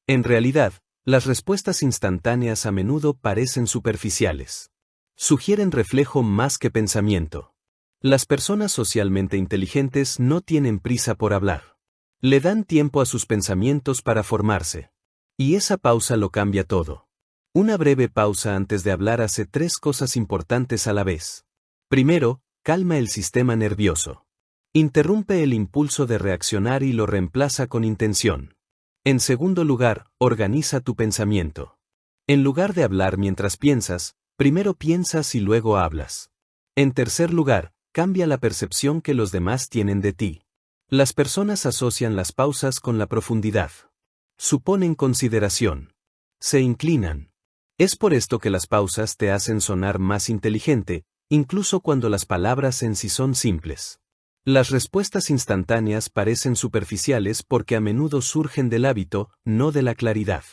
En realidad, las respuestas instantáneas a menudo parecen superficiales. Sugieren reflejo más que pensamiento. Las personas socialmente inteligentes no tienen prisa por hablar. Le dan tiempo a sus pensamientos para formarse. Y esa pausa lo cambia todo. Una breve pausa antes de hablar hace 3 cosas importantes a la vez. Primero, calma el sistema nervioso. Interrumpe el impulso de reaccionar y lo reemplaza con intención. En segundo lugar, organiza tu pensamiento. En lugar de hablar mientras piensas, primero piensas y luego hablas. En tercer lugar, cambia la percepción que los demás tienen de ti. Las personas asocian las pausas con la profundidad. Suponen consideración. Se inclinan. Es por esto que las pausas te hacen sonar más inteligente, incluso cuando las palabras en sí son simples. Las respuestas instantáneas parecen superficiales porque a menudo surgen del hábito, no de la claridad.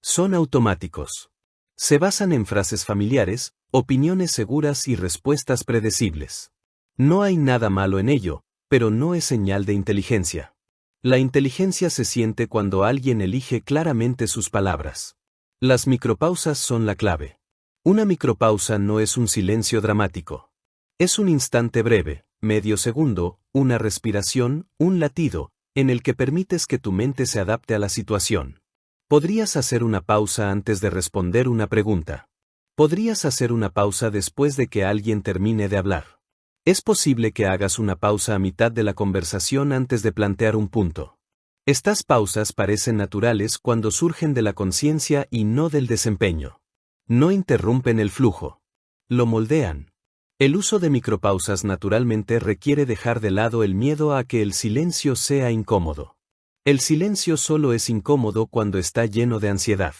Son automáticos. Se basan en frases familiares, opiniones seguras y respuestas predecibles. No hay nada malo en ello, pero no es señal de inteligencia. La inteligencia se siente cuando alguien elige claramente sus palabras. Las micropausas son la clave. Una micropausa no es un silencio dramático. Es un instante breve, medio segundo, una respiración, un latido, en el que permites que tu mente se adapte a la situación. Podrías hacer una pausa antes de responder una pregunta. Podrías hacer una pausa después de que alguien termine de hablar. Es posible que hagas una pausa a mitad de la conversación antes de plantear un punto. Estas pausas parecen naturales cuando surgen de la conciencia y no del desempeño. No interrumpen el flujo. Lo moldean. El uso de micropausas naturalmente requiere dejar de lado el miedo a que el silencio sea incómodo. El silencio solo es incómodo cuando está lleno de ansiedad.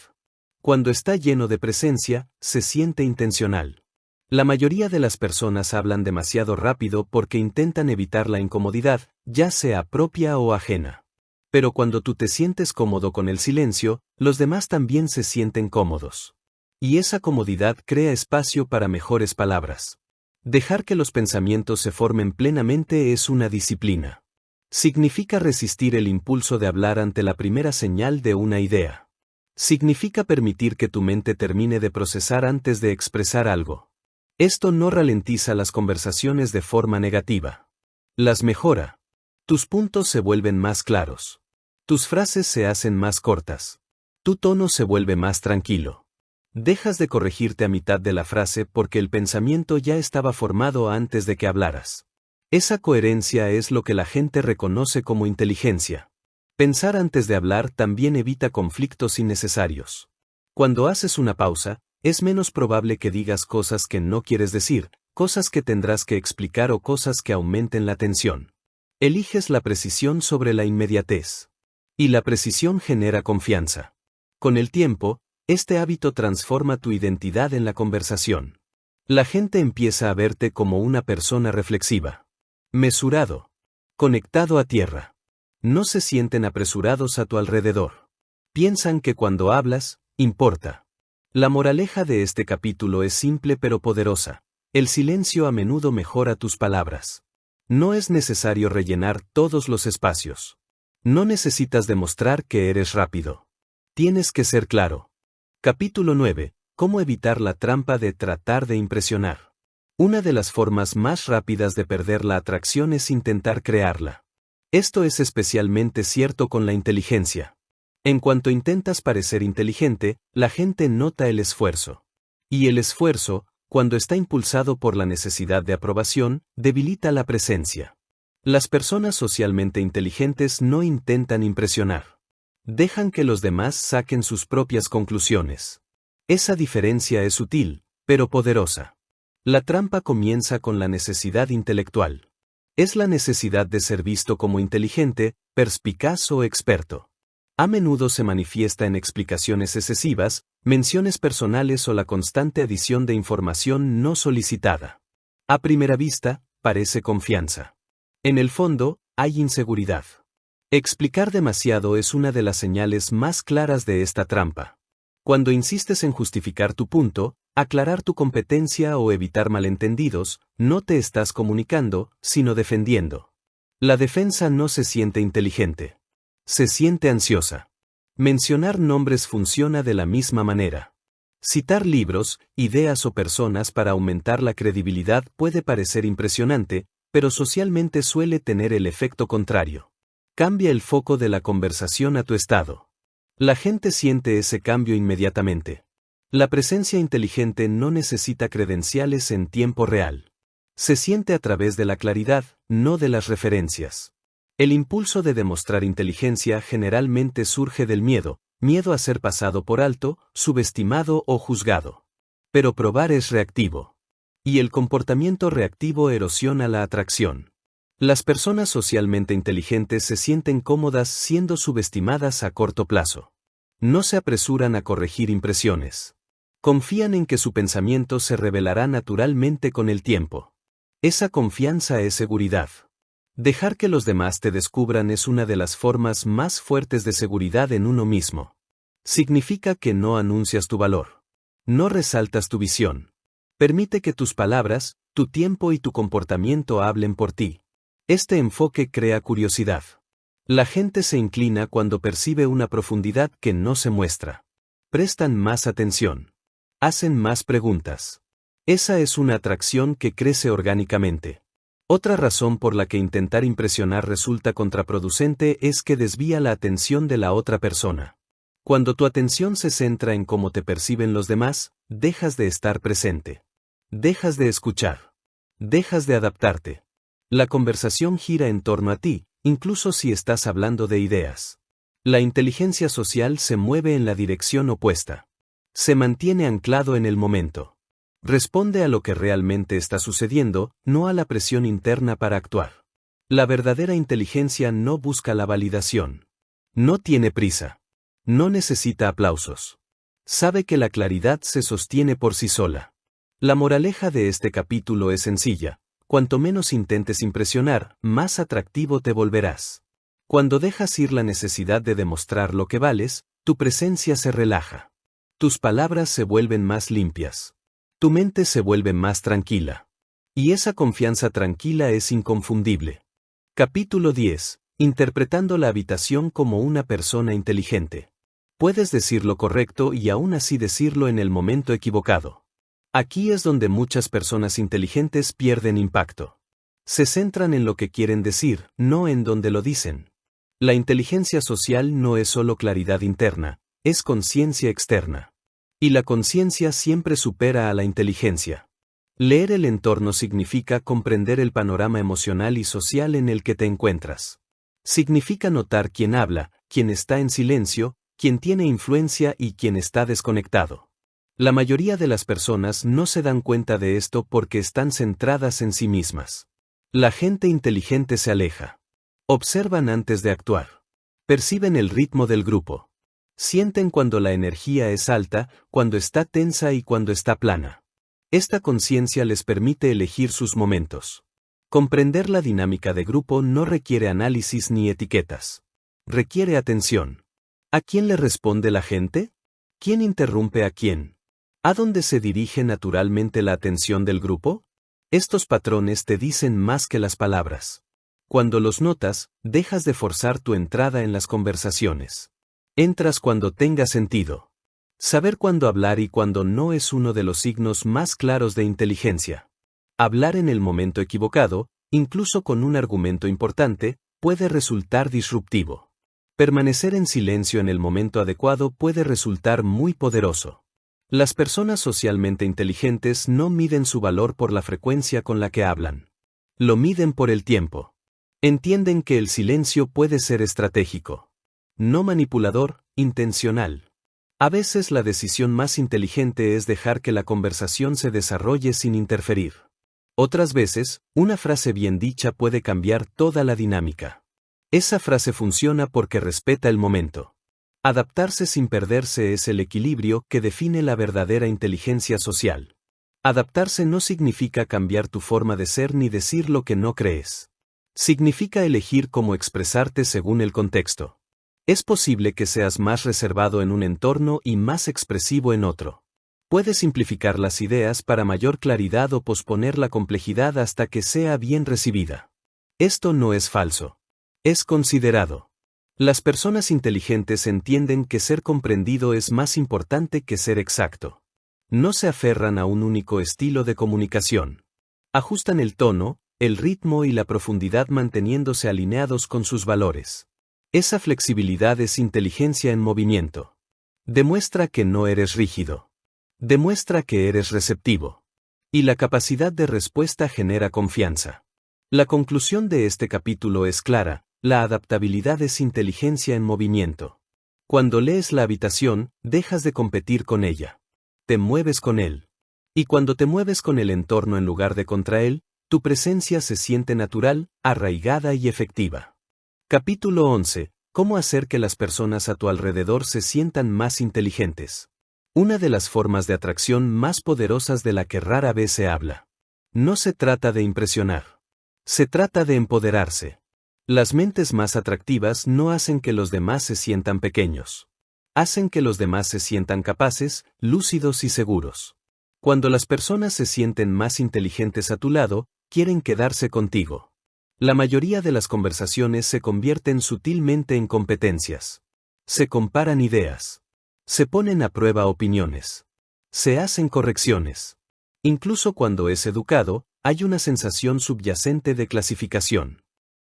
Cuando está lleno de presencia, se siente intencional. La mayoría de las personas hablan demasiado rápido porque intentan evitar la incomodidad, ya sea propia o ajena. Pero cuando tú te sientes cómodo con el silencio, los demás también se sienten cómodos. Y esa comodidad crea espacio para mejores palabras. Dejar que los pensamientos se formen plenamente es una disciplina. Significa resistir el impulso de hablar ante la primera señal de una idea. Significa permitir que tu mente termine de procesar antes de expresar algo. Esto no ralentiza las conversaciones de forma negativa. Las mejora. Tus puntos se vuelven más claros. Tus frases se hacen más cortas. Tu tono se vuelve más tranquilo. Dejas de corregirte a mitad de la frase porque el pensamiento ya estaba formado antes de que hablaras. Esa coherencia es lo que la gente reconoce como inteligencia. Pensar antes de hablar también evita conflictos innecesarios. Cuando haces una pausa, es menos probable que digas cosas que no quieres decir, cosas que tendrás que explicar o cosas que aumenten la tensión. Eliges la precisión sobre la inmediatez. Y la precisión genera confianza. Con el tiempo, este hábito transforma tu identidad en la conversación. La gente empieza a verte como una persona reflexiva. Mesurado. Conectado a tierra. No se sienten apresurados a tu alrededor. Piensan que cuando hablas, importa. La moraleja de este capítulo es simple pero poderosa. El silencio a menudo mejora tus palabras. No es necesario rellenar todos los espacios. No necesitas demostrar que eres rápido. Tienes que ser claro. Capítulo 9. ¿Cómo evitar la trampa de tratar de impresionar? Una de las formas más rápidas de perder la atracción es intentar crearla. Esto es especialmente cierto con la inteligencia. En cuanto intentas parecer inteligente, la gente nota el esfuerzo. Y el esfuerzo, cuando está impulsado por la necesidad de aprobación, debilita la presencia. Las personas socialmente inteligentes no intentan impresionar. Dejan que los demás saquen sus propias conclusiones. Esa diferencia es sutil, pero poderosa. La trampa comienza con la necesidad intelectual. Es la necesidad de ser visto como inteligente, perspicaz o experto. A menudo se manifiesta en explicaciones excesivas, menciones personales o la constante adición de información no solicitada. A primera vista, parece confianza. En el fondo, hay inseguridad. Explicar demasiado es una de las señales más claras de esta trampa. Cuando insistes en justificar tu punto, aclarar tu competencia o evitar malentendidos, no te estás comunicando, sino defendiendo. La defensa no se siente inteligente. Se siente ansiosa. Mencionar nombres funciona de la misma manera. Citar libros, ideas o personas para aumentar la credibilidad puede parecer impresionante, pero socialmente suele tener el efecto contrario. Cambia el foco de la conversación a tu estado. La gente siente ese cambio inmediatamente. La presencia inteligente no necesita credenciales en tiempo real. Se siente a través de la claridad, no de las referencias. El impulso de demostrar inteligencia generalmente surge del miedo a ser pasado por alto, subestimado o juzgado. Pero probar es reactivo. Y el comportamiento reactivo erosiona la atracción. Las personas socialmente inteligentes se sienten cómodas siendo subestimadas a corto plazo. No se apresuran a corregir impresiones. Confían en que su pensamiento se revelará naturalmente con el tiempo. Esa confianza es seguridad. Dejar que los demás te descubran es una de las formas más fuertes de seguridad en uno mismo. Significa que no anuncias tu valor. No resaltas tu visión. Permite que tus palabras, tu tiempo y tu comportamiento hablen por ti. Este enfoque crea curiosidad. La gente se inclina cuando percibe una profundidad que no se muestra. Prestan más atención. Hacen más preguntas. Esa es una atracción que crece orgánicamente. Otra razón por la que intentar impresionar resulta contraproducente es que desvía la atención de la otra persona. Cuando tu atención se centra en cómo te perciben los demás, dejas de estar presente. Dejas de escuchar. Dejas de adaptarte. La conversación gira en torno a ti, incluso si estás hablando de ideas. La inteligencia social se mueve en la dirección opuesta. Se mantiene anclado en el momento. Responde a lo que realmente está sucediendo, no a la presión interna para actuar. La verdadera inteligencia no busca la validación. No tiene prisa. No necesita aplausos. Sabe que la claridad se sostiene por sí sola. La moraleja de este capítulo es sencilla. Cuanto menos intentes impresionar, más atractivo te volverás. Cuando dejas ir la necesidad de demostrar lo que vales, tu presencia se relaja. Tus palabras se vuelven más limpias. Tu mente se vuelve más tranquila. Y esa confianza tranquila es inconfundible. Capítulo 10. Interpretando la habitación como una persona inteligente. Puedes decir lo correcto y aún así decirlo en el momento equivocado. Aquí es donde muchas personas inteligentes pierden impacto. Se centran en lo que quieren decir, no en donde lo dicen. La inteligencia social no es solo claridad interna, es conciencia externa. Y la conciencia siempre supera a la inteligencia. Leer el entorno significa comprender el panorama emocional y social en el que te encuentras. Significa notar quién habla, quién está en silencio, quién tiene influencia y quién está desconectado. La mayoría de las personas no se dan cuenta de esto porque están centradas en sí mismas. La gente inteligente se aleja. Observan antes de actuar. Perciben el ritmo del grupo. Sienten cuando la energía es alta, cuando está tensa y cuando está plana. Esta conciencia les permite elegir sus momentos. Comprender la dinámica de grupo no requiere análisis ni etiquetas. Requiere atención. ¿A quién le responde la gente? ¿Quién interrumpe a quién? ¿A dónde se dirige naturalmente la atención del grupo? Estos patrones te dicen más que las palabras. Cuando los notas, dejas de forzar tu entrada en las conversaciones. Entras cuando tenga sentido. Saber cuándo hablar y cuándo no es uno de los signos más claros de inteligencia. Hablar en el momento equivocado, incluso con un argumento importante, puede resultar disruptivo. Permanecer en silencio en el momento adecuado puede resultar muy poderoso. Las personas socialmente inteligentes no miden su valor por la frecuencia con la que hablan. Lo miden por el tiempo. Entienden que el silencio puede ser estratégico. No manipulador, intencional. A veces la decisión más inteligente es dejar que la conversación se desarrolle sin interferir. Otras veces, una frase bien dicha puede cambiar toda la dinámica. Esa frase funciona porque respeta el momento. Adaptarse sin perderse es el equilibrio que define la verdadera inteligencia social. Adaptarse no significa cambiar tu forma de ser ni decir lo que no crees. Significa elegir cómo expresarte según el contexto. Es posible que seas más reservado en un entorno y más expresivo en otro. Puedes simplificar las ideas para mayor claridad o posponer la complejidad hasta que sea bien recibida. Esto no es falso. Es considerado. Las personas inteligentes entienden que ser comprendido es más importante que ser exacto. No se aferran a un único estilo de comunicación. Ajustan el tono, el ritmo y la profundidad manteniéndose alineados con sus valores. Esa flexibilidad es inteligencia en movimiento. Demuestra que no eres rígido. Demuestra que eres receptivo. Y la capacidad de respuesta genera confianza. La conclusión de este capítulo es clara, la adaptabilidad es inteligencia en movimiento. Cuando lees la habitación, dejas de competir con ella. Te mueves con él. Y cuando te mueves con el entorno en lugar de contra él, tu presencia se siente natural, arraigada y efectiva. Capítulo 11. ¿Cómo hacer que las personas a tu alrededor se sientan más inteligentes? Una de las formas de atracción más poderosas de la que rara vez se habla. No se trata de impresionar. Se trata de empoderarse. Las mentes más atractivas no hacen que los demás se sientan pequeños. Hacen que los demás se sientan capaces, lúcidos y seguros. Cuando las personas se sienten más inteligentes a tu lado, quieren quedarse contigo. La mayoría de las conversaciones se convierten sutilmente en competencias. Se comparan ideas. Se ponen a prueba opiniones. Se hacen correcciones. Incluso cuando es educado, hay una sensación subyacente de clasificación.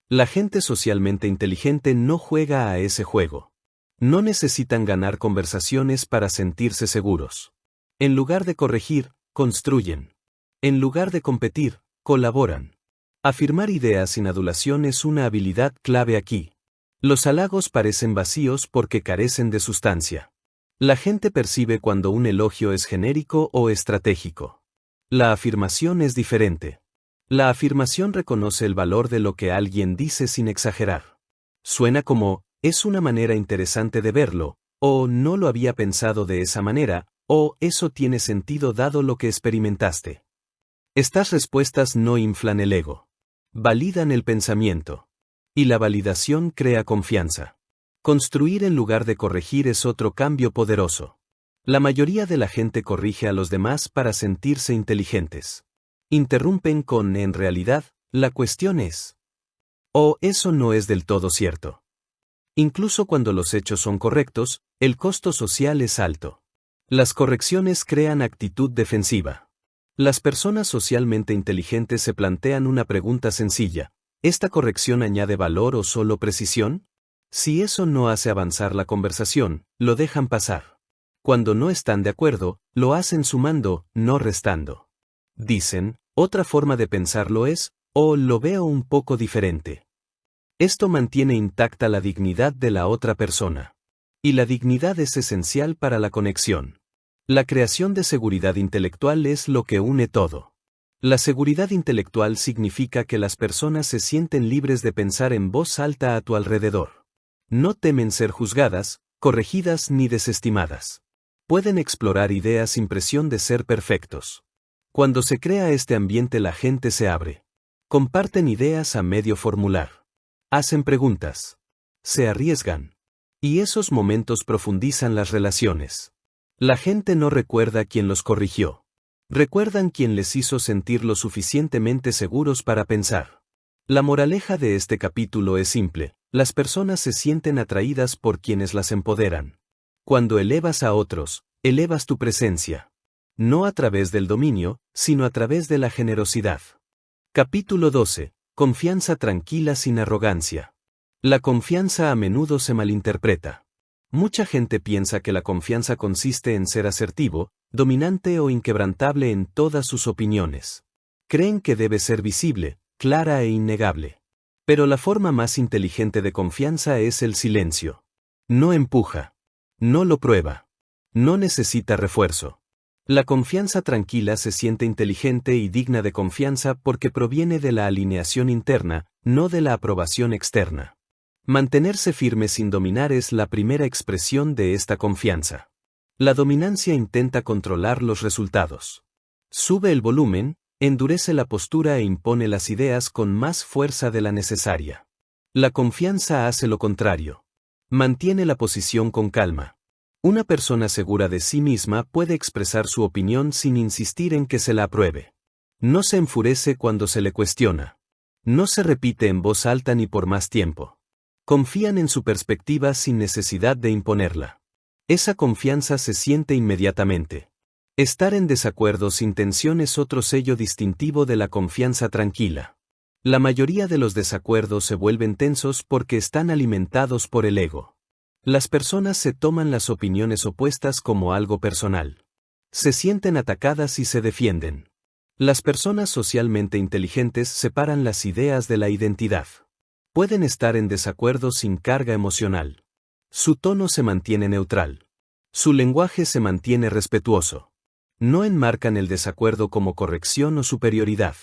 La gente socialmente inteligente no juega a ese juego. No necesitan ganar conversaciones para sentirse seguros. En lugar de corregir, construyen. En lugar de competir, colaboran. Afirmar ideas sin adulación es una habilidad clave aquí. Los halagos parecen vacíos porque carecen de sustancia. La gente percibe cuando un elogio es genérico o estratégico. La afirmación es diferente. La afirmación reconoce el valor de lo que alguien dice sin exagerar. Suena como, es una manera interesante de verlo, o no lo había pensado de esa manera, o eso tiene sentido dado lo que experimentaste. Estas respuestas no inflan el ego. Validan el pensamiento. Y la validación crea confianza. Construir en lugar de corregir es otro cambio poderoso. La mayoría de la gente corrige a los demás para sentirse inteligentes. Interrumpen con en realidad, la cuestión es. O eso no es del todo cierto. Incluso cuando los hechos son correctos, el costo social es alto. Las correcciones crean actitud defensiva. Las personas socialmente inteligentes se plantean una pregunta sencilla: ¿esta corrección añade valor o solo precisión? Si eso no hace avanzar la conversación, lo dejan pasar. Cuando no están de acuerdo, lo hacen sumando, no restando. Dicen, otra forma de pensarlo es, o lo veo un poco diferente. Esto mantiene intacta la dignidad de la otra persona. Y la dignidad es esencial para la conexión. La creación de seguridad intelectual es lo que une todo. La seguridad intelectual significa que las personas se sienten libres de pensar en voz alta a tu alrededor. No temen ser juzgadas, corregidas ni desestimadas. Pueden explorar ideas sin presión de ser perfectos. Cuando se crea este ambiente, la gente se abre. Comparten ideas a medio formular. Hacen preguntas. Se arriesgan. Y esos momentos profundizan las relaciones. La gente no recuerda quién los corrigió. Recuerdan quién les hizo sentir lo suficientemente seguros para pensar. La moraleja de este capítulo es simple: las personas se sienten atraídas por quienes las empoderan. Cuando elevas a otros, elevas tu presencia. No a través del dominio, sino a través de la generosidad. Capítulo 12. Confianza tranquila sin arrogancia. La confianza a menudo se malinterpreta. Mucha gente piensa que la confianza consiste en ser asertivo, dominante o inquebrantable en todas sus opiniones. Creen que debe ser visible, clara e innegable. Pero la forma más inteligente de confianza es el silencio. No empuja. No lo prueba. No necesita refuerzo. La confianza tranquila se siente inteligente y digna de confianza porque proviene de la alineación interna, no de la aprobación externa. Mantenerse firme sin dominar es la primera expresión de esta confianza. La dominancia intenta controlar los resultados. Sube el volumen, endurece la postura e impone las ideas con más fuerza de la necesaria. La confianza hace lo contrario. Mantiene la posición con calma. Una persona segura de sí misma puede expresar su opinión sin insistir en que se la apruebe. No se enfurece cuando se le cuestiona. No se repite en voz alta ni por más tiempo. Confían en su perspectiva sin necesidad de imponerla. Esa confianza se siente inmediatamente. Estar en desacuerdo sin tensión es otro sello distintivo de la confianza tranquila. La mayoría de los desacuerdos se vuelven tensos porque están alimentados por el ego. Las personas se toman las opiniones opuestas como algo personal. Se sienten atacadas y se defienden. Las personas socialmente inteligentes separan las ideas de la identidad. Pueden estar en desacuerdo sin carga emocional. Su tono se mantiene neutral. Su lenguaje se mantiene respetuoso. No enmarcan el desacuerdo como corrección o superioridad.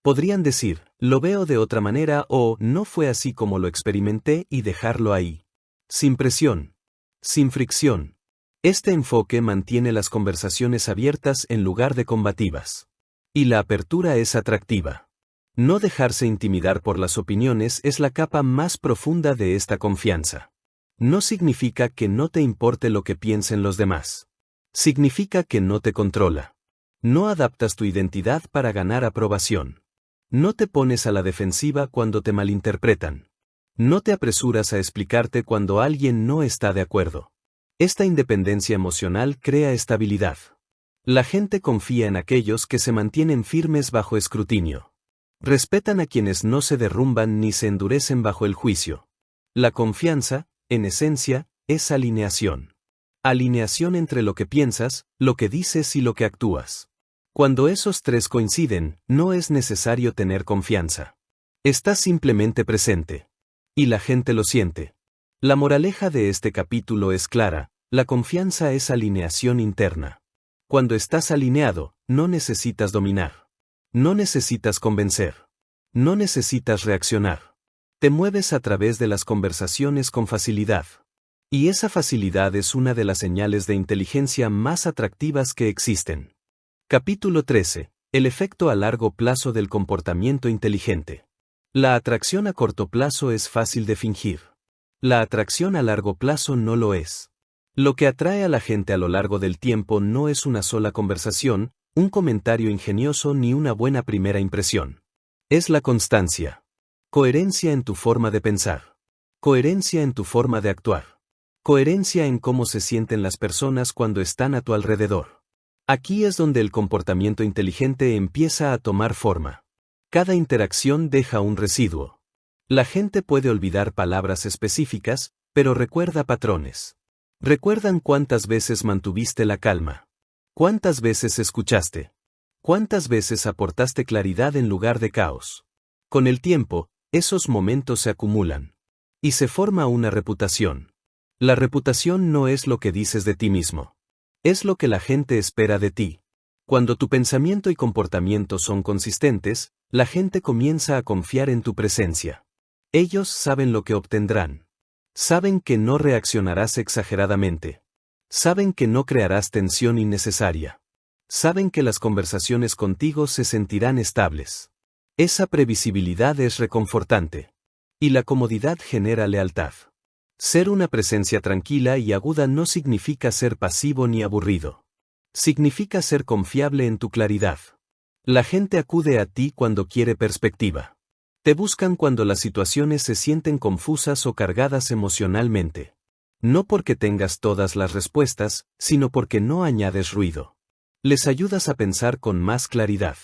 Podrían decir, lo veo de otra manera o no fue así como lo experimenté y dejarlo ahí. Sin presión. Sin fricción. Este enfoque mantiene las conversaciones abiertas en lugar de combativas. Y la apertura es atractiva. No dejarse intimidar por las opiniones es la capa más profunda de esta confianza. No significa que no te importe lo que piensen los demás. Significa que no te controla. No adaptas tu identidad para ganar aprobación. No te pones a la defensiva cuando te malinterpretan. No te apresuras a explicarte cuando alguien no está de acuerdo. Esta independencia emocional crea estabilidad. La gente confía en aquellos que se mantienen firmes bajo escrutinio. Respetan a quienes no se derrumban ni se endurecen bajo el juicio. La confianza, en esencia, es alineación. Alineación entre lo que piensas, lo que dices y lo que actúas. Cuando esos tres coinciden, no es necesario tener confianza. Estás simplemente presente. Y la gente lo siente. La moraleja de este capítulo es clara: la confianza es alineación interna. Cuando estás alineado, no necesitas dominar. No necesitas convencer. No necesitas reaccionar. Te mueves a través de las conversaciones con facilidad. Y esa facilidad es una de las señales de inteligencia más atractivas que existen. Capítulo 13. El efecto a largo plazo del comportamiento inteligente. La atracción a corto plazo es fácil de fingir. La atracción a largo plazo no lo es. Lo que atrae a la gente a lo largo del tiempo no es una sola conversación, un comentario ingenioso ni una buena primera impresión. Es la constancia. Coherencia en tu forma de pensar. Coherencia en tu forma de actuar. Coherencia en cómo se sienten las personas cuando están a tu alrededor. Aquí es donde el comportamiento inteligente empieza a tomar forma. Cada interacción deja un residuo. La gente puede olvidar palabras específicas, pero recuerda patrones. Recuerdan cuántas veces mantuviste la calma. Cuántas veces escuchaste. Cuántas veces aportaste claridad en lugar de caos. Con el tiempo, esos momentos se acumulan. Y se forma una reputación. La reputación no es lo que dices de ti mismo. Es lo que la gente espera de ti. Cuando tu pensamiento y comportamiento son consistentes, la gente comienza a confiar en tu presencia. Ellos saben lo que obtendrán. Saben que no reaccionarás exageradamente. Saben que no crearás tensión innecesaria. Saben que las conversaciones contigo se sentirán estables. Esa previsibilidad es reconfortante. Y la comodidad genera lealtad. Ser una presencia tranquila y aguda no significa ser pasivo ni aburrido. Significa ser confiable en tu claridad. La gente acude a ti cuando quiere perspectiva. Te buscan cuando las situaciones se sienten confusas o cargadas emocionalmente. No porque tengas todas las respuestas, sino porque no añades ruido. Les ayudas a pensar con más claridad.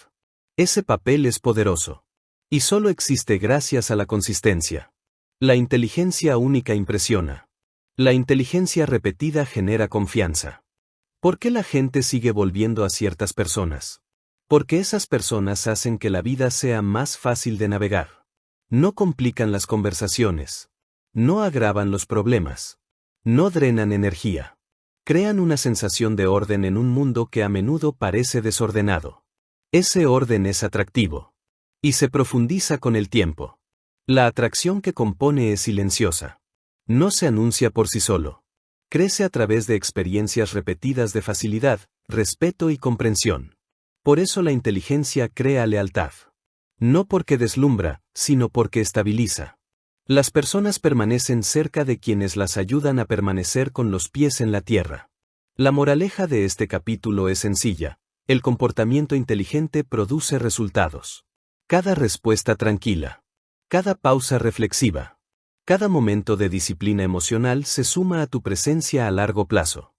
Ese papel es poderoso. Y solo existe gracias a la consistencia. La inteligencia única impresiona. La inteligencia repetida genera confianza. ¿Por qué la gente sigue volviendo a ciertas personas? Porque esas personas hacen que la vida sea más fácil de navegar. No complican las conversaciones. No agravan los problemas. No drenan energía. Crean una sensación de orden en un mundo que a menudo parece desordenado. Ese orden es atractivo. Y se profundiza con el tiempo. La atracción que compone es silenciosa. No se anuncia por sí solo. Crece a través de experiencias repetidas de facilidad, respeto y comprensión. Por eso la inteligencia crea lealtad. No porque deslumbra, sino porque estabiliza. Las personas permanecen cerca de quienes las ayudan a permanecer con los pies en la tierra. La moraleja de este capítulo es sencilla. El comportamiento inteligente produce resultados. Cada respuesta tranquila. Cada pausa reflexiva. Cada momento de disciplina emocional se suma a tu presencia a largo plazo.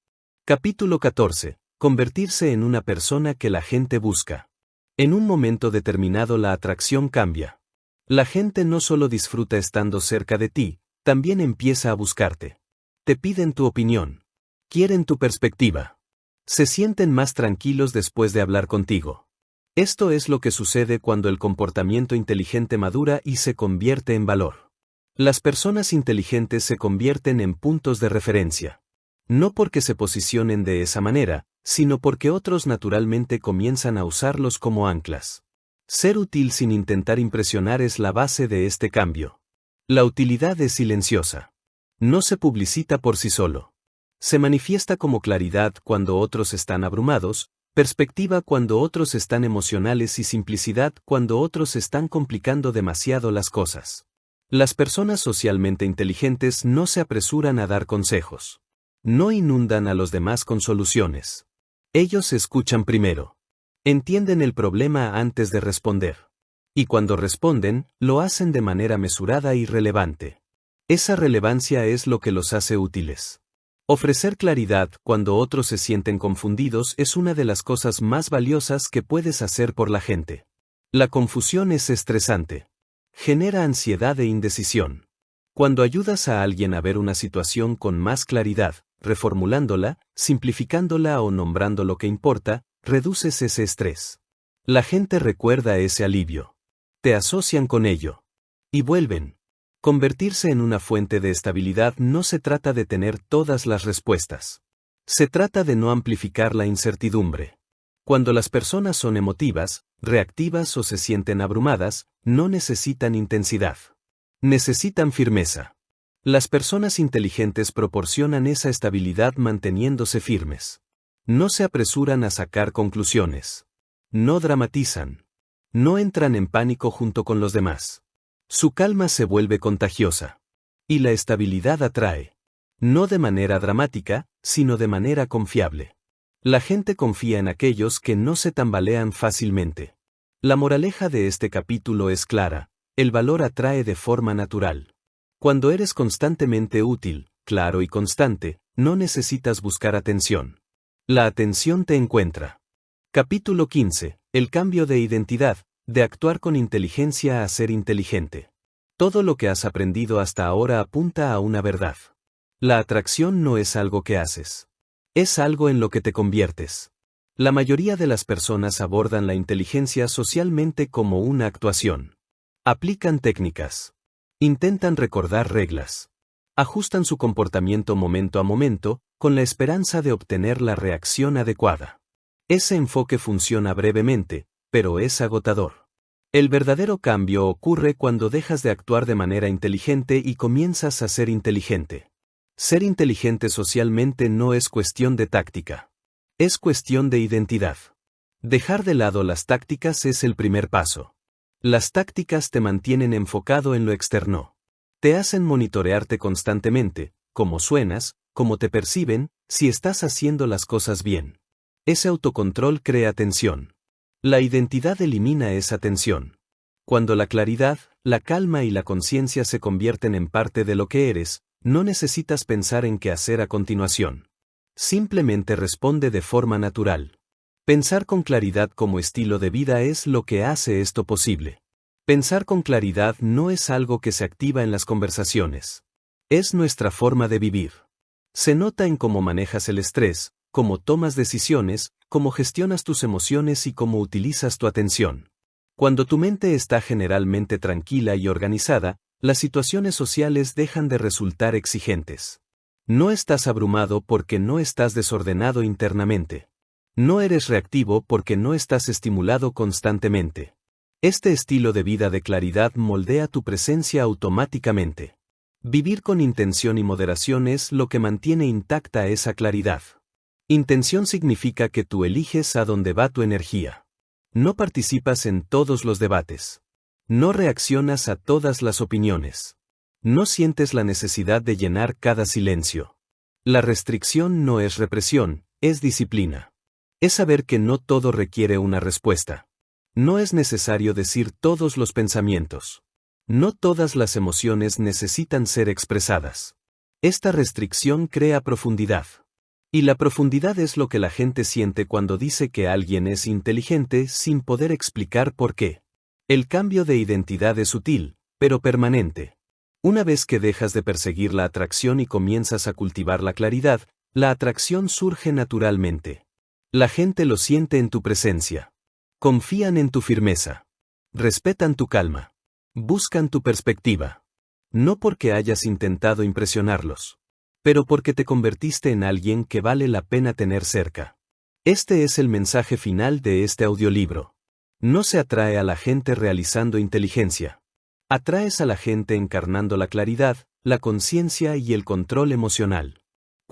Capítulo 14. Convertirse en una persona que la gente busca. En un momento determinado la atracción cambia. La gente no solo disfruta estando cerca de ti, también empieza a buscarte. Te piden tu opinión. Quieren tu perspectiva. Se sienten más tranquilos después de hablar contigo. Esto es lo que sucede cuando el comportamiento inteligente madura y se convierte en valor. Las personas inteligentes se convierten en puntos de referencia. No porque se posicionen de esa manera, sino porque otros naturalmente comienzan a usarlos como anclas. Ser útil sin intentar impresionar es la base de este cambio. La utilidad es silenciosa. No se publicita por sí solo. Se manifiesta como claridad cuando otros están abrumados, perspectiva cuando otros están emocionales y simplicidad cuando otros están complicando demasiado las cosas. Las personas socialmente inteligentes no se apresuran a dar consejos. No inundan a los demás con soluciones. Ellos escuchan primero. Entienden el problema antes de responder. Y cuando responden, lo hacen de manera mesurada y relevante. Esa relevancia es lo que los hace útiles. Ofrecer claridad cuando otros se sienten confundidos es una de las cosas más valiosas que puedes hacer por la gente. La confusión es estresante. Genera ansiedad e indecisión. Cuando ayudas a alguien a ver una situación con más claridad, reformulándola, simplificándola o nombrando lo que importa, reduces ese estrés. La gente recuerda ese alivio. Te asocian con ello. Y vuelven. Convertirse en una fuente de estabilidad no se trata de tener todas las respuestas. Se trata de no amplificar la incertidumbre. Cuando las personas son emotivas, reactivas o se sienten abrumadas, no necesitan intensidad. Necesitan firmeza. Las personas inteligentes proporcionan esa estabilidad manteniéndose firmes. No se apresuran a sacar conclusiones. No dramatizan. No entran en pánico junto con los demás. Su calma se vuelve contagiosa. Y la estabilidad atrae. No de manera dramática, sino de manera confiable. La gente confía en aquellos que no se tambalean fácilmente. La moraleja de este capítulo es clara: el valor atrae de forma natural. Cuando eres constantemente útil, claro y constante, no necesitas buscar atención. La atención te encuentra. Capítulo 15. El cambio de identidad, de actuar con inteligencia a ser inteligente. Todo lo que has aprendido hasta ahora apunta a una verdad. La atracción no es algo que haces. Es algo en lo que te conviertes. La mayoría de las personas abordan la inteligencia socialmente como una actuación. Aplican técnicas. Intentan recordar reglas. Ajustan su comportamiento momento a momento, con la esperanza de obtener la reacción adecuada. Ese enfoque funciona brevemente, pero es agotador. El verdadero cambio ocurre cuando dejas de actuar de manera inteligente y comienzas a ser inteligente. Ser inteligente socialmente no es cuestión de táctica. Es cuestión de identidad. Dejar de lado las tácticas es el primer paso. Las tácticas te mantienen enfocado en lo externo. Te hacen monitorearte constantemente, cómo suenas, cómo te perciben, si estás haciendo las cosas bien. Ese autocontrol crea tensión. La identidad elimina esa tensión. Cuando la claridad, la calma y la conciencia se convierten en parte de lo que eres, no necesitas pensar en qué hacer a continuación. Simplemente responde de forma natural. Pensar con claridad como estilo de vida es lo que hace esto posible. Pensar con claridad no es algo que se activa en las conversaciones. Es nuestra forma de vivir. Se nota en cómo manejas el estrés, cómo tomas decisiones, cómo gestionas tus emociones y cómo utilizas tu atención. Cuando tu mente está generalmente tranquila y organizada, las situaciones sociales dejan de resultar exigentes. No estás abrumado porque no estás desordenado internamente. No eres reactivo porque no estás estimulado constantemente. Este estilo de vida de claridad moldea tu presencia automáticamente. Vivir con intención y moderación es lo que mantiene intacta esa claridad. Intención significa que tú eliges a dónde va tu energía. No participas en todos los debates. No reaccionas a todas las opiniones. No sientes la necesidad de llenar cada silencio. La restricción no es represión, es disciplina. Es saber que no todo requiere una respuesta. No es necesario decir todos los pensamientos. No todas las emociones necesitan ser expresadas. Esta restricción crea profundidad. Y la profundidad es lo que la gente siente cuando dice que alguien es inteligente sin poder explicar por qué. El cambio de identidad es sutil, pero permanente. Una vez que dejas de perseguir la atracción y comienzas a cultivar la claridad, la atracción surge naturalmente. La gente lo siente en tu presencia. Confían en tu firmeza. Respetan tu calma. Buscan tu perspectiva. No porque hayas intentado impresionarlos, pero porque te convertiste en alguien que vale la pena tener cerca. Este es el mensaje final de este audiolibro. No se atrae a la gente realizando inteligencia. Atraes a la gente encarnando la claridad, la conciencia y el control emocional.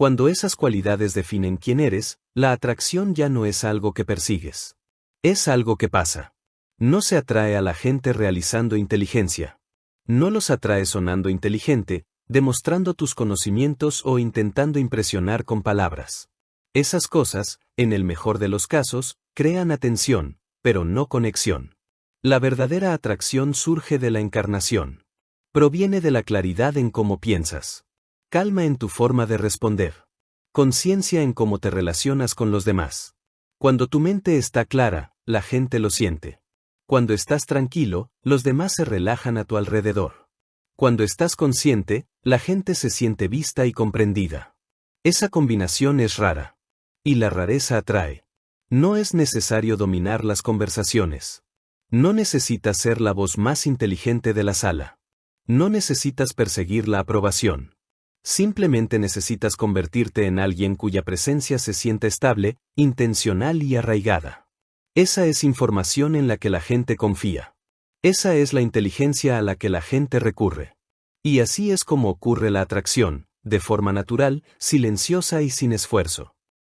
Cuando esas cualidades definen quién eres, la atracción ya no es algo que persigues. Es algo que pasa. No se atrae a la gente realizando inteligencia. No los atrae sonando inteligente, demostrando tus conocimientos o intentando impresionar con palabras. Esas cosas, en el mejor de los casos, crean atención, pero no conexión. La verdadera atracción surge de la encarnación. Proviene de la claridad en cómo piensas. Calma en tu forma de responder. Conciencia en cómo te relacionas con los demás. Cuando tu mente está clara, la gente lo siente. Cuando estás tranquilo, los demás se relajan a tu alrededor. Cuando estás consciente, la gente se siente vista y comprendida. Esa combinación es rara. Y la rareza atrae. No es necesario dominar las conversaciones. No necesitas ser la voz más inteligente de la sala. No necesitas perseguir la aprobación. Simplemente necesitas convertirte en alguien cuya presencia se sienta estable, intencional y arraigada. Esa es información en la que la gente confía. Esa es la inteligencia a la que la gente recurre. Y así es como ocurre la atracción, de forma natural, silenciosa y sin esfuerzo.